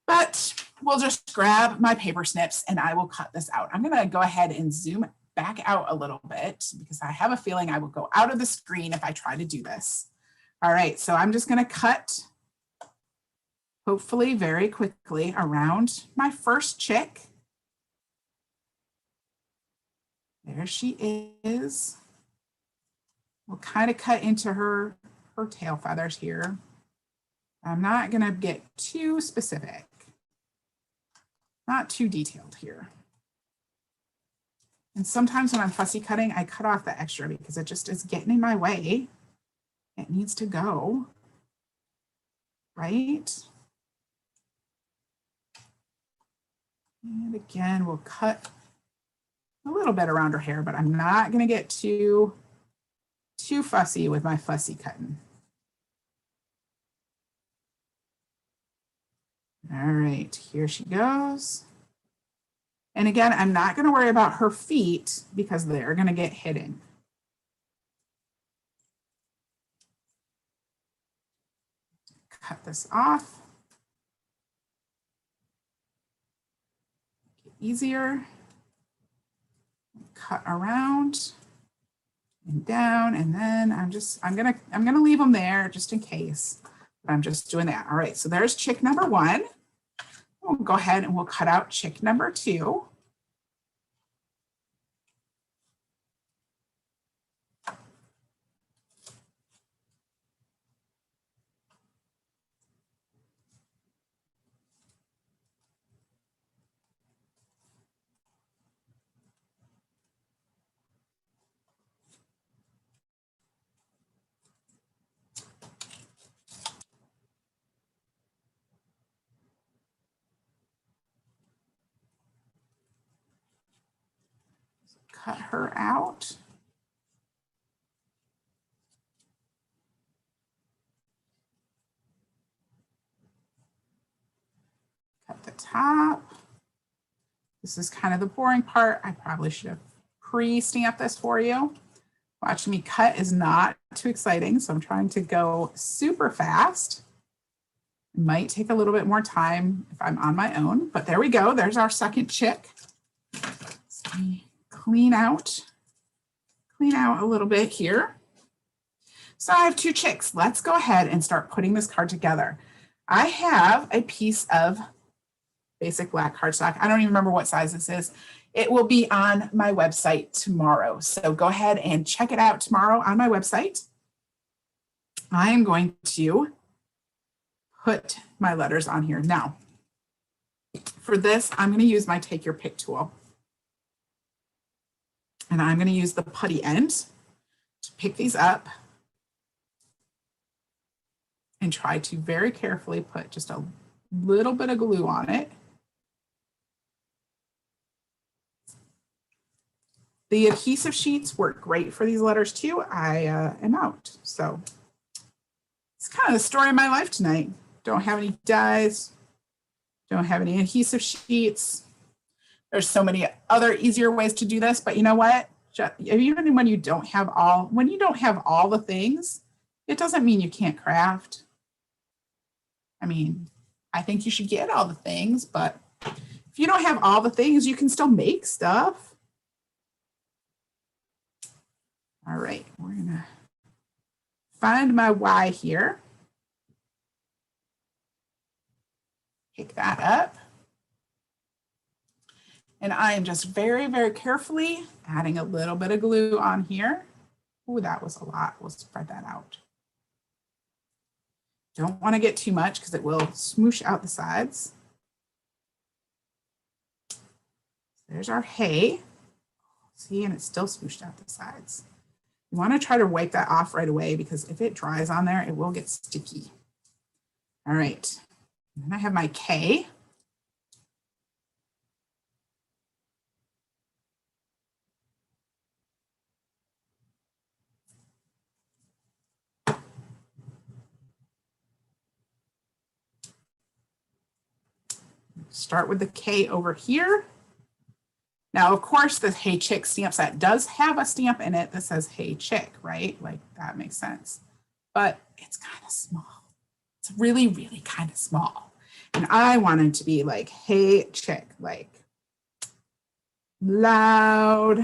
but we'll just grab my paper snips and I will cut this out. I'm gonna go ahead and zoom back out a little bit because I have a feeling I will go out of the screen if I try to do this. All right, so I'm just gonna cut, hopefully very quickly, around my first chick. There she is. We'll kind of cut into her tail feathers here. I'm not gonna get too specific, not too detailed here. And sometimes when I'm fussy cutting, I cut off the extra because it just is getting in my way. It needs to go, right? And again, we'll cut a little bit around her hair, but I'm not going to get too fussy with my fussy cutting. All right, here she goes. And again, I'm not going to worry about her feet because they're going to get hidden. Cut this off. Make it easier. Cut around and down, and then I'm gonna leave them there just in case, but I'm just doing that. All right, so there's chick number one. We'll go ahead and we'll cut out chick number two. Cut her out. Cut the top. This is kind of the boring part. I probably should have pre-stamped this for you. Watching me cut is not too exciting, so I'm trying to go super fast. It might take a little bit more time if I'm on my own, but there we go. There's our second chick. Let me clean out a little bit here. So I have two chicks. Let's go ahead and start putting this card together. I have a piece of basic black cardstock. I don't even remember what size this is. It will be on my website tomorrow. So go ahead and check it out tomorrow on my website. I am going to put my letters on here. Now, for this, I'm going to use my Take Your Pick tool. And I'm going to use the putty end to pick these up and try to very carefully put just a little bit of glue on it. The adhesive sheets work great for these letters too. I am out. So it's kind of the story of my life tonight. Don't have any dies. Don't have any adhesive sheets. There's so many other easier ways to do this, but you know what? Even when you don't have all the things, it doesn't mean you can't craft. I mean, I think you should get all the things, but if you don't have all the things, you can still make stuff. All right, we're gonna find my Y here. Pick that up. And I am just very, very carefully adding a little bit of glue on here. Ooh, that was a lot. We'll spread that out. Don't want to get too much because it will smoosh out the sides. There's our hay. See, and it's still smooshed out the sides. You want to try to wipe that off right away because if it dries on there, it will get sticky. All right, and I have my K. Start with the K over here. Now, of course, the Hey Chick stamp set does have a stamp in it that says Hey Chick, right? Like that makes sense, but it's kind of small. It's really, really kind of small. And I wanted to be like, Hey Chick, like loud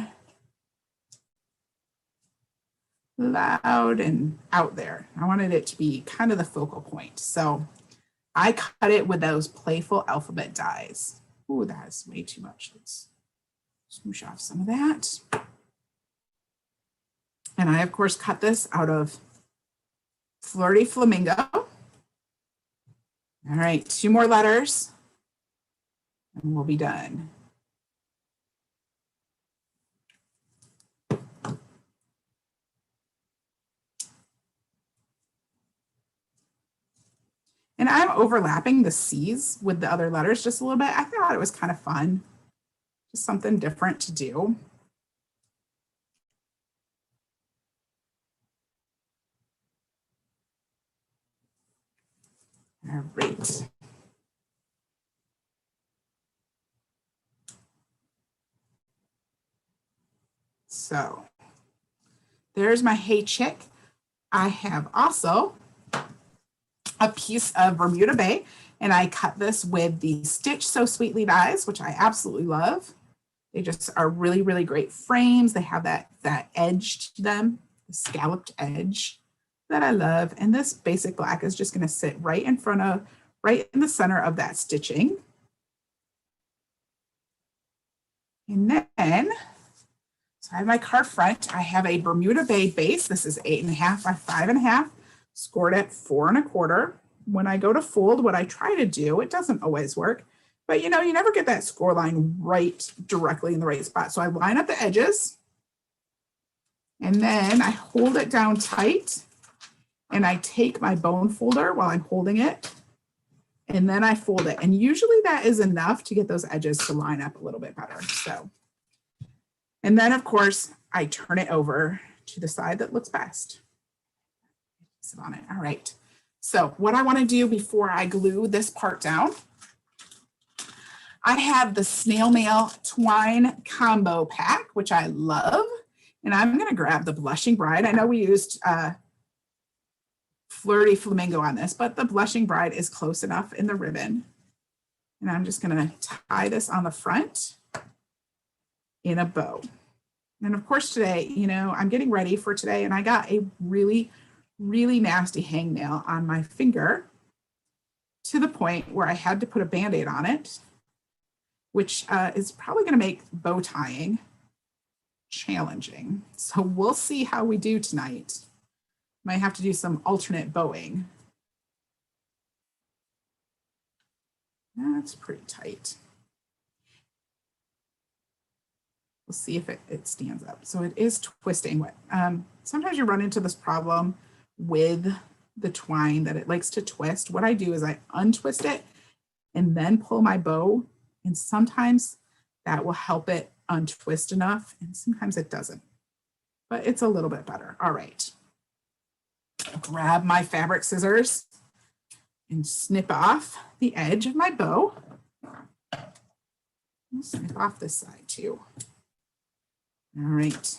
and out there. I wanted it to be kind of the focal point. So I cut it with those playful alphabet dies. Ooh, that is way too much. Let's smoosh off some of that. And I, of course, cut this out of Flirty Flamingo. All right, 2 more letters and we'll be done. And I'm overlapping the C's with the other letters just a little bit. I thought it was kind of fun, just something different to do. All right. So there's my Hey Chick. I have also a piece of Bermuda Bay, and I cut this with the Stitch So Sweetly dies, which I absolutely love. They just are really, really great frames. They have that edge to them, the scalloped edge that I love. And this basic black is just going to sit right in the center of that stitching. And then, so I have my card front. I have a Bermuda Bay base. This is 8.5 by 5.5, scored at 4 1/4. When I go to fold, what I try to do, it doesn't always work, but you know, you never get that score line right directly in the right spot. So I line up the edges and then I hold it down tight and I take my bone folder while I'm holding it and then I fold it. And usually that is enough to get those edges to line up a little bit better. So, and then of course I turn it over to the side that looks best. Sit on it. All right. So what I want to do before I glue this part down, I have the Snail Mail Twine Combo Pack, which I love. And I'm going to grab the Blushing Bride. I know we used Flirty Flamingo on this, but the Blushing Bride is close enough in the ribbon. And I'm just going to tie this on the front in a bow. And of course today, you know, I'm getting ready for today and I got a really nasty hangnail on my finger to the point where I had to put a Band-Aid on it, which is probably going to make bow tying challenging. So we'll see how we do tonight. Might have to do some alternate bowing. That's pretty tight. We'll see if it stands up. So it is twisting. Sometimes you run into this problem with the twine that it likes to twist. What I do is I untwist it and then pull my bow, and sometimes that will help it untwist enough, and sometimes it doesn't, but it's a little bit better. All right, I'll grab my fabric scissors and snip off the edge of my bow. I'll snip off this side too. All right.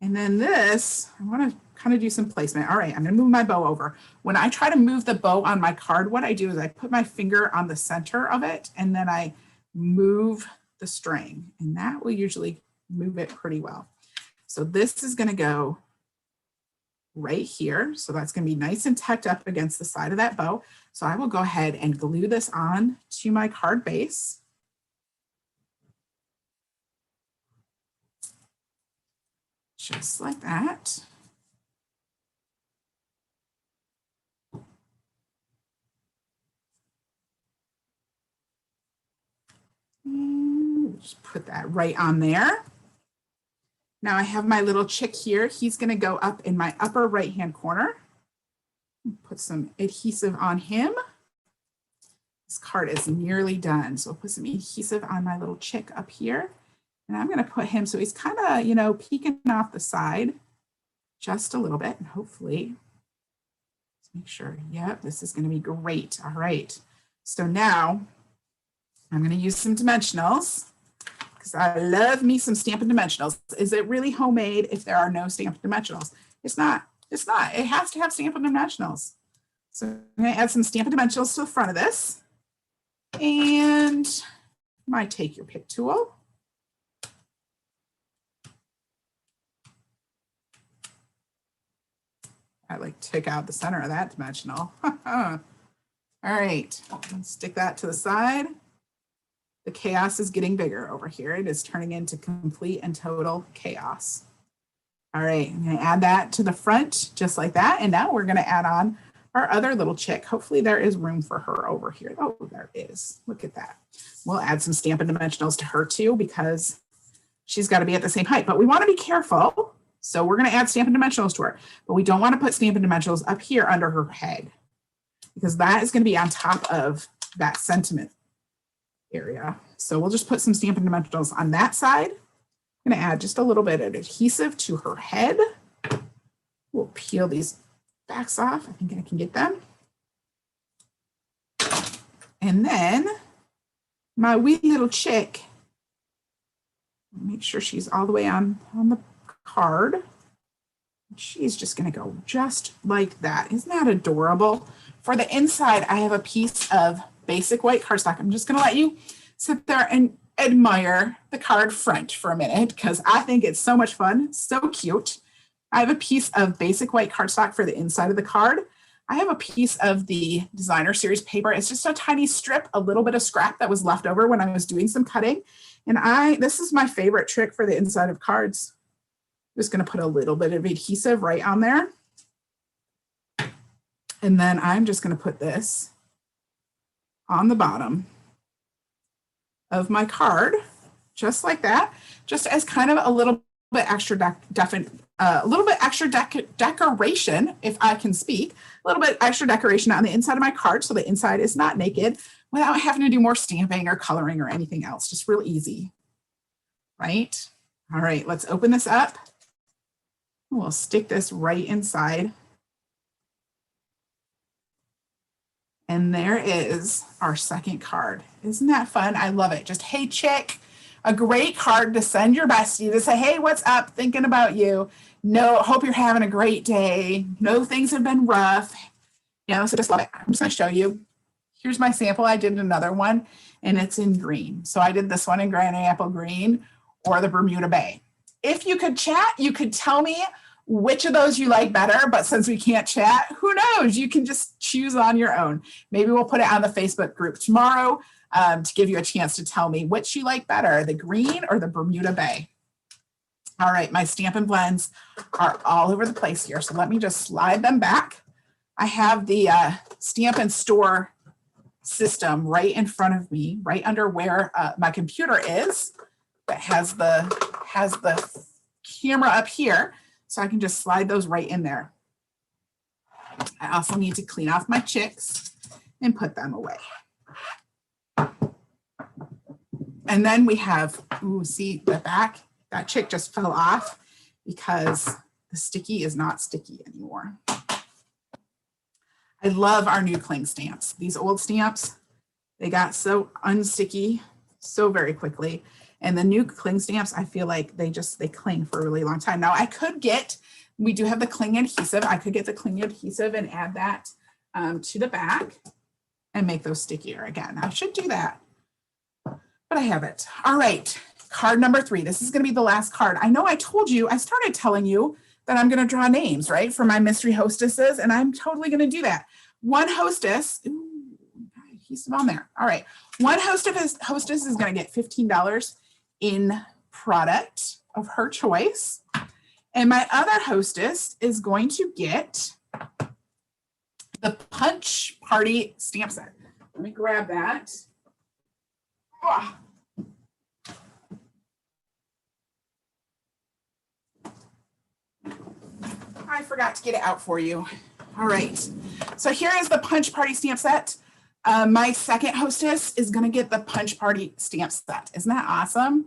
And then this, I want to kind of do some placement. All right, I'm going to move my bow over. When I try to move the bow on my card, what I do is I put my finger on the center of it and then I move the string, and that will usually move it pretty well. So this is going to go right here. So that's going to be nice and tucked up against the side of that bow. So I will go ahead and glue this on to my card base. Just like that. And just put that right on there. Now I have my little chick here. He's going to go up in my upper right-hand corner. Put some adhesive on him. This card is nearly done. So I'll put some adhesive on my little chick up here. And I'm going to put him so he's kind of, you know, peeking off the side just a little bit. And hopefully, let's make sure, yep, this is going to be great. All right. So now I'm going to use some dimensionals because I love me some Stampin' Dimensionals. Is it really homemade if there are no Stampin' Dimensionals? It's not. It's not. It has to have Stampin' Dimensionals. So I'm going to add some Stampin' Dimensionals to the front of this. And you might take your pick tool. I like to take out the center of that dimensional. All right, let's stick that to the side. The chaos is getting bigger over here. It is turning into complete and total chaos. All right, I'm gonna add that to the front just like that. And now we're gonna add on our other little chick. Hopefully there is room for her over here. Oh, there is, look at that. We'll add some Stampin' Dimensionals to her too because she's gotta be at the same height, but we wanna be careful. So we're going to add Stampin' Dimensionals to her, but we don't want to put Stampin' Dimensionals up here under her head because that is going to be on top of that sentiment area. So we'll just put some Stampin' Dimensionals on that side. I'm going to add just a little bit of adhesive to her head. We'll peel these backs off. I think I can get them. And then my wee little chick, make sure she's all the way on the card. She's just going to go just like that. Isn't that adorable? For the inside, I have a piece of basic white cardstock. I'm just going to let you sit there and admire the card front for a minute because I think it's so much fun, so cute. I have a piece of basic white cardstock for the inside of the card. I have a piece of the designer series paper. It's just a tiny strip, a little bit of scrap that was left over when I was doing some cutting. And this is my favorite trick for the inside of cards. Just going to put a little bit of adhesive right on there. And then I'm just going to put this on the bottom of my card, just like that, just as kind of a little bit extra decoration, if I can speak, a little bit extra decoration on the inside of my card so the inside is not naked without having to do more stamping or coloring or anything else, just real easy, right? All right, let's open this up. We'll stick this right inside. And there is our second card. Isn't that fun? I love it. Just, hey, chick, a great card to send your bestie to say, hey, what's up? Thinking about you. No, hope you're having a great day. No, things have been rough. You know, so just love it. I'm just going to show you. Here's my sample. I did another one, and it's in green. So I did this one in Granny Apple Green or the Bermuda Bay. If you could chat, you could tell me which of those you like better, but since we can't chat, who knows? You can just choose on your own. Maybe we'll put it on the Facebook group tomorrow to give you a chance to tell me which you like better, the green or the Bermuda Bay. All right, my Stampin' Blends are all over the place here, so let me just slide them back. I have the Stampin' Store system right in front of me, right under where my computer is, that has the camera up here. So I can just slide those right in there. I also need to clean off my chicks and put them away. And then we have, ooh, see the back, that chick just fell off because the sticky is not sticky anymore. I love our new cling stamps. These old stamps, they got so unsticky so very quickly. And the new cling stamps, I feel like they cling for a really long time. Now we do have the cling adhesive. I could get the cling adhesive and add that to the back and make those stickier again. I should do that, but I haven't. All right, card number 3. This is gonna be the last card. I know I started telling you that I'm gonna draw names, right, for my mystery hostesses, and I'm totally gonna do that. One hostess, ooh, adhesive on there. All right, one hostess is gonna get $15 in product of her choice. And my other hostess is going to get the Punch Party stamp set. Let me grab that. Oh. I forgot to get it out for you. All right. So here is the Punch Party stamp set. My second hostess is going to get the Punch Party stamp set. Isn't that awesome?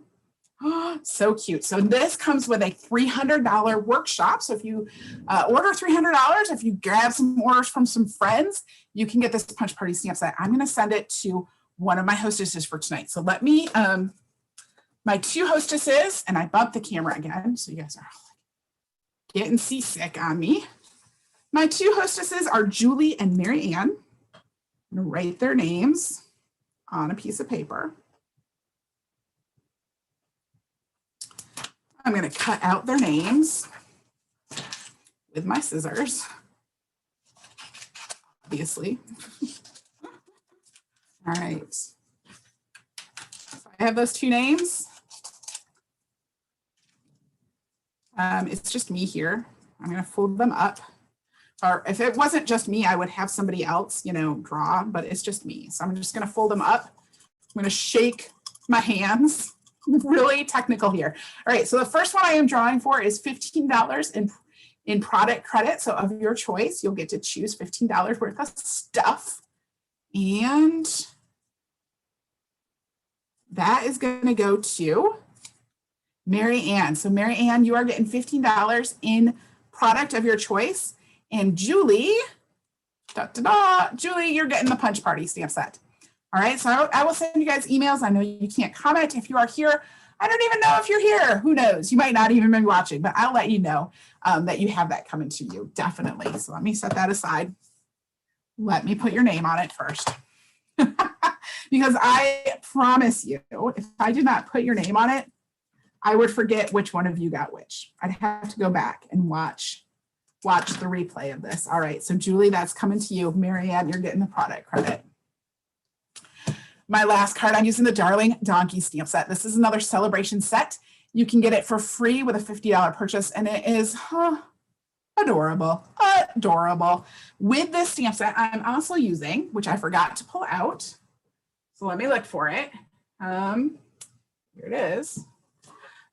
Oh, so cute. So this comes with a $300 workshop. So if you order $300, if you grab some orders from some friends, you can get this Punch Party stamp set. I'm going to send it to one of my hostesses for tonight. So let me, my two hostesses, and I bumped the camera again, so you guys are getting seasick on me. My two hostesses are Julie and Mary Ann. I'm going to write their names on a piece of paper. I'm going to cut out their names with my scissors, obviously. All right. So I have those two names. It's just me here. I'm going to fold them up. Or if it wasn't just me, I would have somebody else, you know, draw, but it's just me. So I'm just going to fold them up. I'm going to shake my hands. Really technical here. All right, so the first one I am drawing for is $15 in product credit. So of your choice, you'll get to choose $15 worth of stuff. And that is going to go to Mary Ann. So Mary Ann, you are getting $15 in product of your choice. And Julie, Julie, you're getting the Punch Party stamp set. All right, so I will send you guys emails. I know you can't comment if you are here. I don't even know if you're here. Who knows? You might not even be watching, but I'll let you know that you have that coming to you, definitely. So let me set that aside. Let me put your name on it first. Because I promise you, if I did not put your name on it, I would forget which one of you got which. I'd have to go back and watch the replay of this. All right, so Julie, that's coming to you. Mary Ann, you're getting the product credit. My last card, I'm using the Darling Donkey stamp set. This is another celebration set. You can get it for free with a $50 purchase, and it is adorable, adorable. With this stamp set, I'm also using, which I forgot to pull out. So let me look for it. Here it is.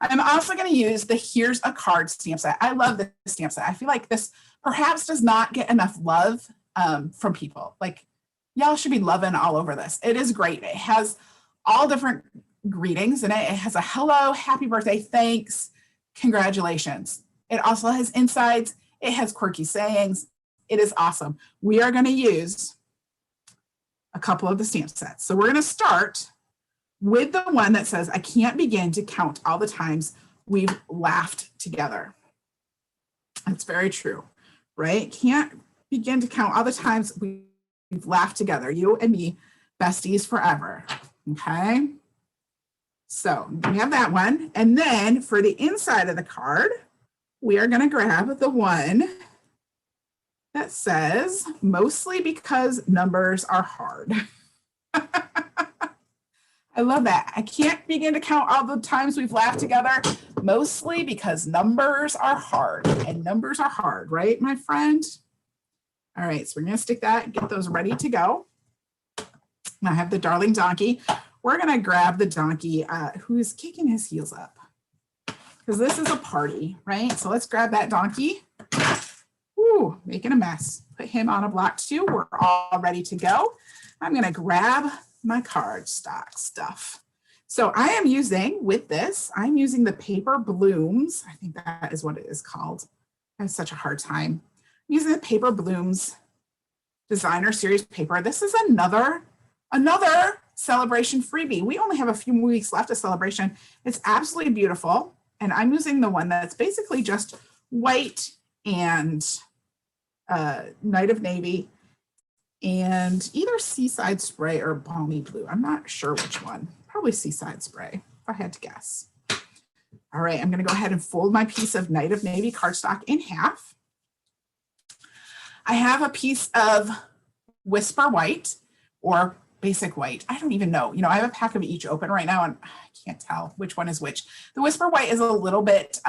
I'm also going to use the Here's a Card stamp set. I love this stamp set. I feel like this perhaps does not get enough love from people. Like, y'all should be loving all over this. It is great. It has all different greetings in it. It has a hello, happy birthday, thanks, congratulations. It also has insides. It has quirky sayings. It is awesome. We are going to use a couple of the stamp sets. So we're going to start with the one that says, I can't begin to count all the times we've laughed together. That's very true, right? Can't begin to count all the times we've laughed together, you and me, besties forever, okay? So we have that one. And then for the inside of the card, we are going to grab the one that says, mostly because numbers are hard. I love that. I can't begin to count all the times we've laughed together, mostly because numbers are hard. And numbers are hard, right, my friend? All right, so we're going to stick that, get those ready to go. I have the Darling Donkey. We're going to grab the donkey who's kicking his heels up, because this is a party, right? So let's grab that donkey. Ooh, making a mess. Put him on a block too. We're all ready to go. I'm going to grab my cardstock stuff. So I am using, with this, I'm using the Paper Blooms. I think that is what it is called. I have such a hard time. I'm using the Paper Blooms Designer Series paper. This is another celebration freebie. We only have a few weeks left of celebration. It's absolutely beautiful. And I'm using the one that's basically just white and Night of Navy and either Seaside Spray or Balmy Blue. I'm not sure which one. Probably Seaside Spray, if I had to guess. All right, I'm going to go ahead and fold my piece of Night of Navy cardstock in half. I have a piece of Whisper White or Basic White. I don't even know. You know, I have a pack of each open right now, and I can't tell which one is which. The Whisper White is a little bit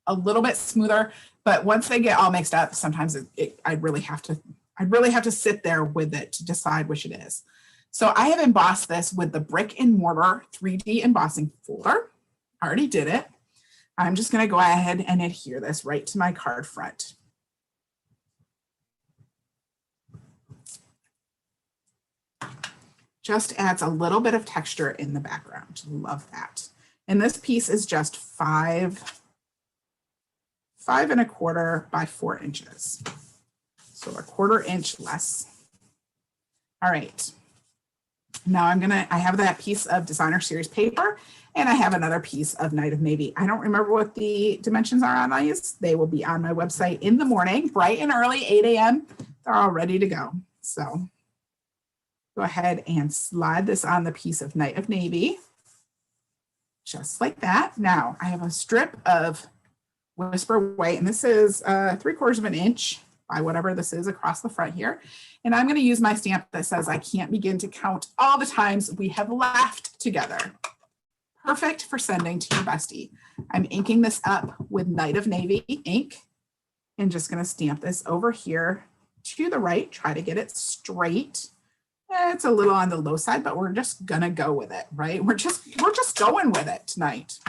a little bit smoother, but once they get all mixed up, sometimes I really have to sit there with it to decide which it is. So I have embossed this with the brick and mortar 3D embossing folder. I already did it. I'm just going to go ahead and adhere this right to my card front. Just adds a little bit of texture in the background. Love that. And this piece is just 5 1/4 by 4 inches. So 1/4 inch less. All right. Now I have that piece of designer series paper, and I have another piece of Night of Navy. I don't remember what the dimensions are on these. They will be on my website in the morning, bright and early, 8 a.m. They're all ready to go. So go ahead and slide this on the piece of Night of Navy, just like that. Now I have a strip of Whisper White, and this is 3/4 of an inch by whatever this is across the front here. And I'm going to use my stamp that says, I can't begin to count all the times we have laughed together. Perfect for sending to your bestie. I'm inking this up with Night of Navy ink and just going to stamp this over here to the right, try to get it straight. It's a little on the low side, but we're just gonna go with it, right? We're just going with it tonight.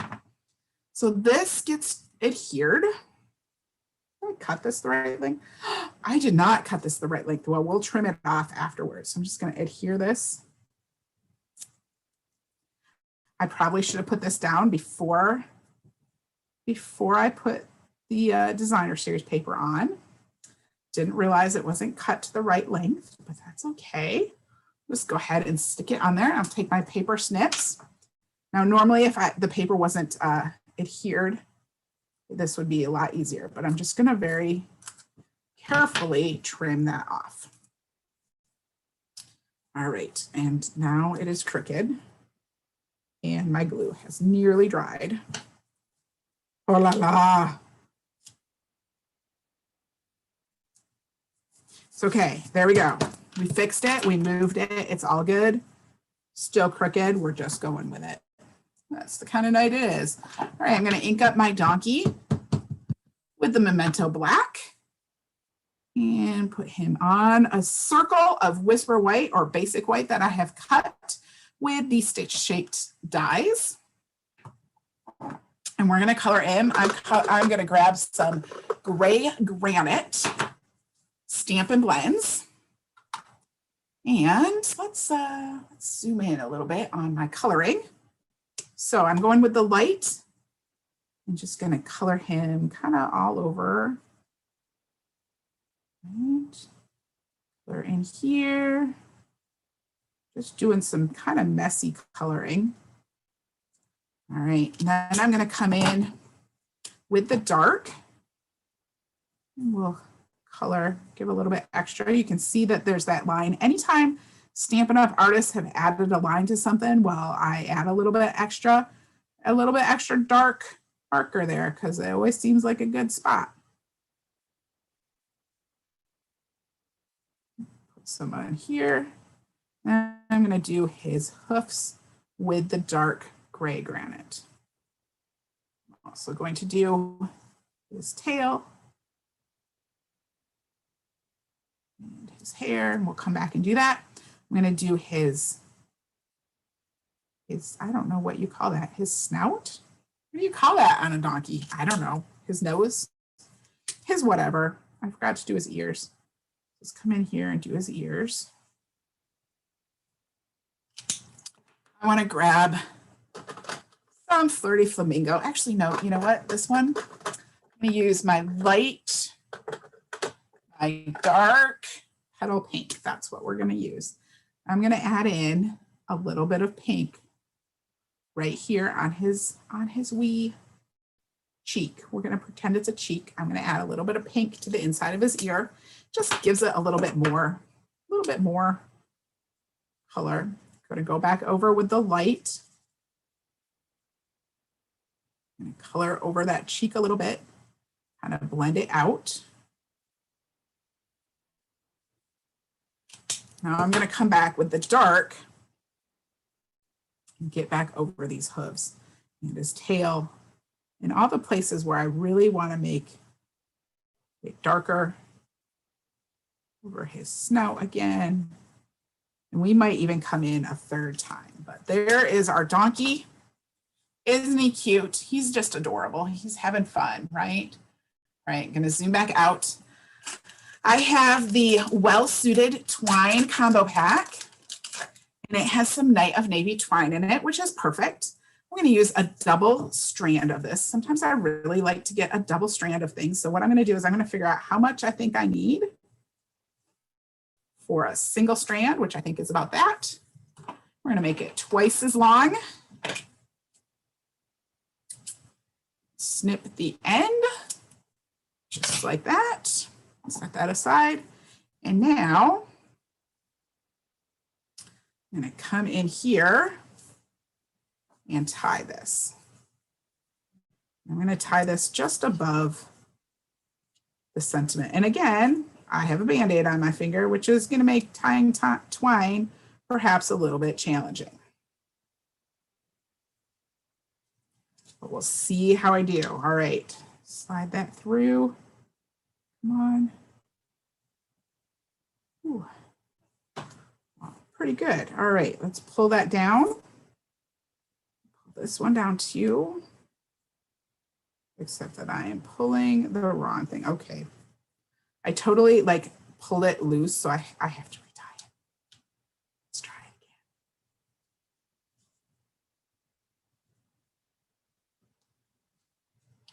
So this gets adhered. Did I cut this the right length? I did not cut this the right length. Well, we'll trim it off afterwards. So I'm just gonna adhere this. I probably should have put this down before I put the designer series paper on. Didn't realize it wasn't cut to the right length, but that's okay. Just go ahead and stick it on there. I'll take my paper snips. Now, normally if the paper wasn't adhered, this would be a lot easier, but I'm just gonna very carefully trim that off. All right, and now it is crooked and my glue has nearly dried. Oh la la. It's okay, there we go. We fixed it, we moved it, it's all good. Still crooked, we're just going with it. That's the kind of night it is. All right, I'm gonna ink up my donkey with the Memento Black and put him on a circle of Whisper White or basic white that I have cut with the stitch-shaped dies. And we're gonna color in. I'm gonna grab some gray granite Stampin' Blends. And let's zoom in a little bit on my coloring. So I'm going with the light. I'm just going to color him kind of all over. And color in here. Just doing some kind of messy coloring. All right, and then I'm going to come in with the dark. And we'll color, give a little bit extra. You can see that there's that line. Anytime Stampin' Up! Artists have added a line to something, well, I add a little bit extra dark marker there because it always seems like a good spot. Put some on here. And I'm going to do his hoofs with the dark gray granite. I'm also going to do his tail. And his hair, and we'll come back and do that. I'm going to do his, I don't know what you call that, his snout? What do you call that on a donkey? I don't know. His nose? His whatever. I forgot to do his ears. Let's come in here and do his ears. I want to grab some Flirty Flamingo. Actually, no, you know what? This one, I'm going to use my light, my dark petal pink. That's what we're going to use. I'm going to add in a little bit of pink right here on his wee cheek. We're going to pretend it's a cheek. I'm going to add a little bit of pink to the inside of his ear. Just gives it a little bit more color. Going to go back over with the light. I'm going to color over that cheek a little bit, kind of blend it out. Now I'm going to come back with the dark and get back over these hooves and his tail in all the places where I really want to make it darker. Over his snout again. And we might even come in a third time, but there is our donkey. Isn't he cute? He's just adorable. He's having fun, right? All right, I'm gonna zoom back out. I have the well-suited twine combo pack, and it has some Night of Navy twine in it, which is perfect. I'm gonna use a double strand of this. Sometimes I really like to get a double strand of things. So what I'm gonna do is I'm gonna figure out how much I think I need for a single strand, which I think is about that. We're gonna make it twice as long. Snip the end, just like that. Set that aside. And now I'm gonna come in here and tie this. I'm gonna tie this just above the sentiment. And again, I have a Band-Aid on my finger, which is gonna make tying twine perhaps a little bit challenging. But we'll see how I do. All right, slide that through. Come on. Ooh. Wow, pretty good. All right, let's pull that down. Pull this one down too. Except that I am pulling the wrong thing. Okay. I totally like pulled it loose, so I have to retie it. Let's try it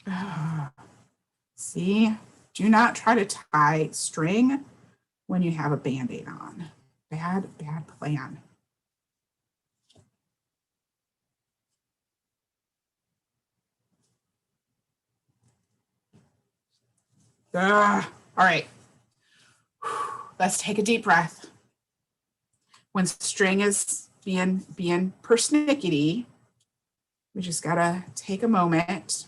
again. See, do not try to tie string when you have a Band-Aid on. Bad plan. All right, let's take a deep breath. When string is being persnickety, we just gotta take a moment,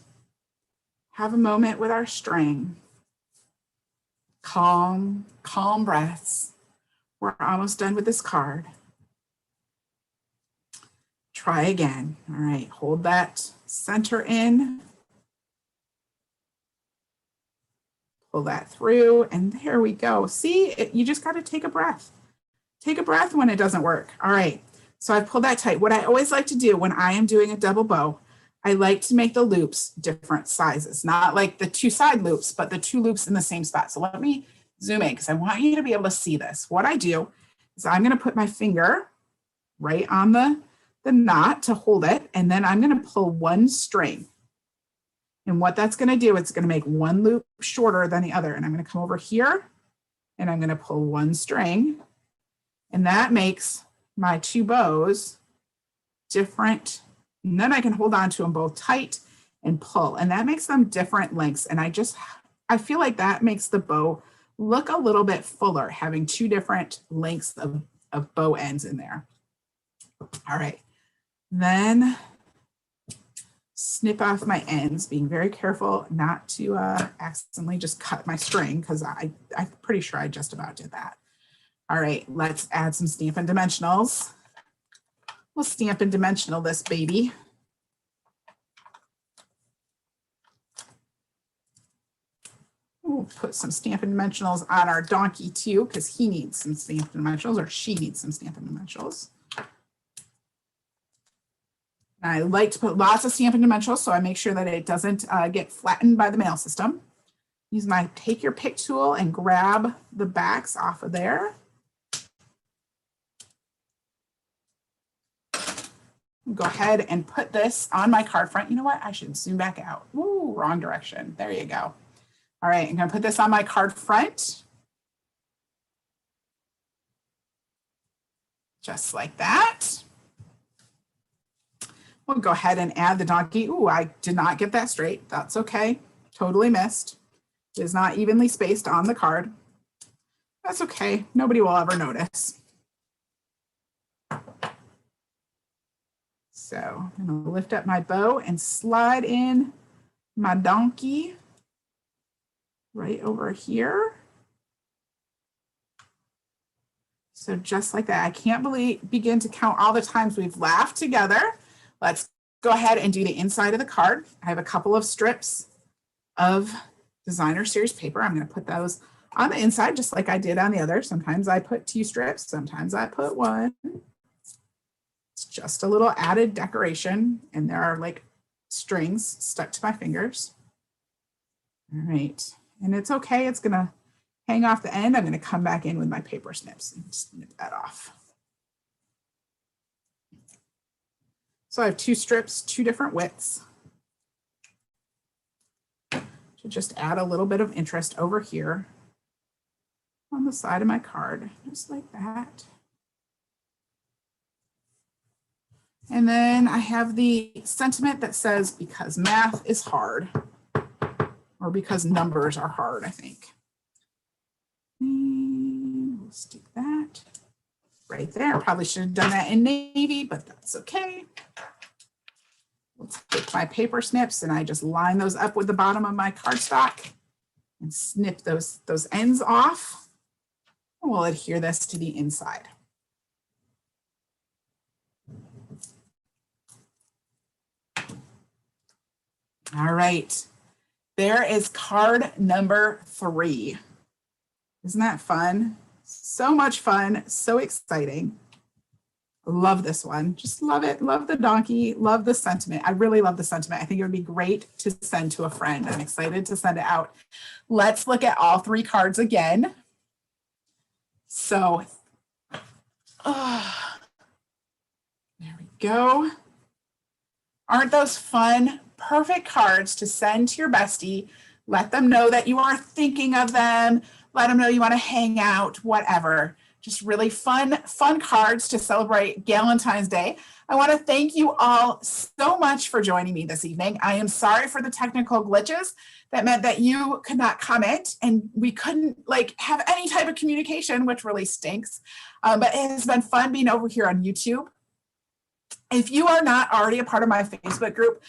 have a moment with our string. Calm breaths. We're almost done with this card. Try again. All right, hold that center in. Pull that through, and there we go. See, you just got to take a breath. Take a breath when it doesn't work. All right, so I've pulled that tight. What I always like to do when I am doing a double bow, I like to make the loops different sizes, not like the two side loops, but the two loops in the same spot. So let me zoom in because I want you to be able to see this. What I do is I'm going to put my finger right on the knot to hold it, and then I'm going to pull one string. And what that's going to do, it's going to make one loop shorter than the other. And I'm going to come over here and I'm going to pull one string. And that makes my two bows different. And then I can hold on to them both tight and pull. And that makes them different lengths. And I feel like that makes the bow look a little bit fuller, having two different lengths of bow ends in there. All right. Then snip off my ends, being very careful not to accidentally just cut my string, because I'm pretty sure I just about did that. All right, let's add some Stampin' Dimensionals. We'll Stampin' Dimensional this baby. We'll put some Stampin' Dimensionals on our donkey too, because he needs some Stampin' Dimensionals, or she needs some Stampin' Dimensionals. I like to put lots of Stampin' Dimensionals, so I make sure that it doesn't get flattened by the mail system. Use my take your pick tool and grab the backs off of there. Go ahead and put this on my card front. You know what? I should zoom back out. Ooh, wrong direction. There you go. All right, I'm gonna put this on my card front. Just like that. We'll go ahead and add the donkey. Ooh, I did not get that straight. That's okay. Totally missed. It is not evenly spaced on the card. That's okay. Nobody will ever notice. So I'm going to lift up my bow and slide in my donkey right over here. So just like that. I can't begin to count all the times we've laughed together. Let's go ahead and do the inside of the card. I have a couple of strips of designer series paper. I'm going to put those on the inside just like I did on the other. Sometimes I put 2 strips, sometimes I put 1. It's just a little added decoration, and there are like strings stuck to my fingers. All right, and it's okay. It's going to hang off the end. I'm going to come back in with my paper snips and snip that off. So I have 2 strips, 2 different widths, to just add a little bit of interest over here on the side of my card, just like that. And then I have the sentiment that says, because math is hard, or because numbers are hard, I think. And we'll stick that right there. Probably should have done that in navy, but that's okay. Let's take my paper snips and I just line those up with the bottom of my cardstock and snip those ends off. And we'll adhere this to the inside. All right, there is card number 3. Isn't that fun? So much fun, so exciting. Love this one. Just love it. Love the donkey. Love the sentiment. I really love the sentiment. I think it would be great to send to a friend. I'm excited to send it out. Let's look at all 3 cards again. So, there we go. Aren't those fun? Perfect cards to send to your bestie. Let them know that you are thinking of them. Let them know you want to hang out, whatever. Just really fun cards to celebrate Galentine's Day. I want to thank you all so much for joining me this evening. I am sorry for the technical glitches that meant that you could not comment and we couldn't have any type of communication, which really stinks. But it has been fun being over here on YouTube. If you are not already a part of my Facebook group,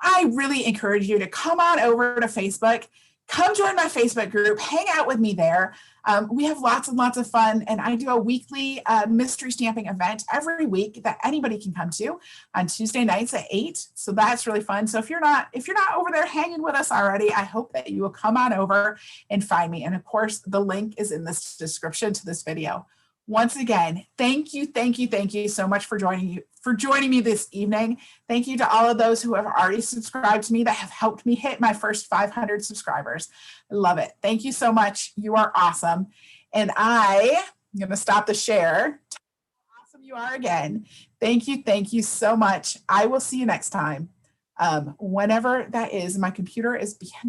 I really encourage you to come on over to Facebook. Come join my Facebook group, hang out with me there. We have lots and lots of fun, and I do a weekly mystery stamping event every week that anybody can come to on Tuesday nights at 8. So that's really fun. So if you're not over there hanging with us already, I hope that you will come on over and find me. And of course, the link is in this description to this video. Once again, thank you so much for joining me this evening. Thank you to all of those who have already subscribed to me that have helped me hit my first 500 subscribers. I love it. Thank you so much. You are awesome. And I'm going to stop the share. How awesome you are again. Thank you so much. I will see you next time. Whenever that is, my computer is behind.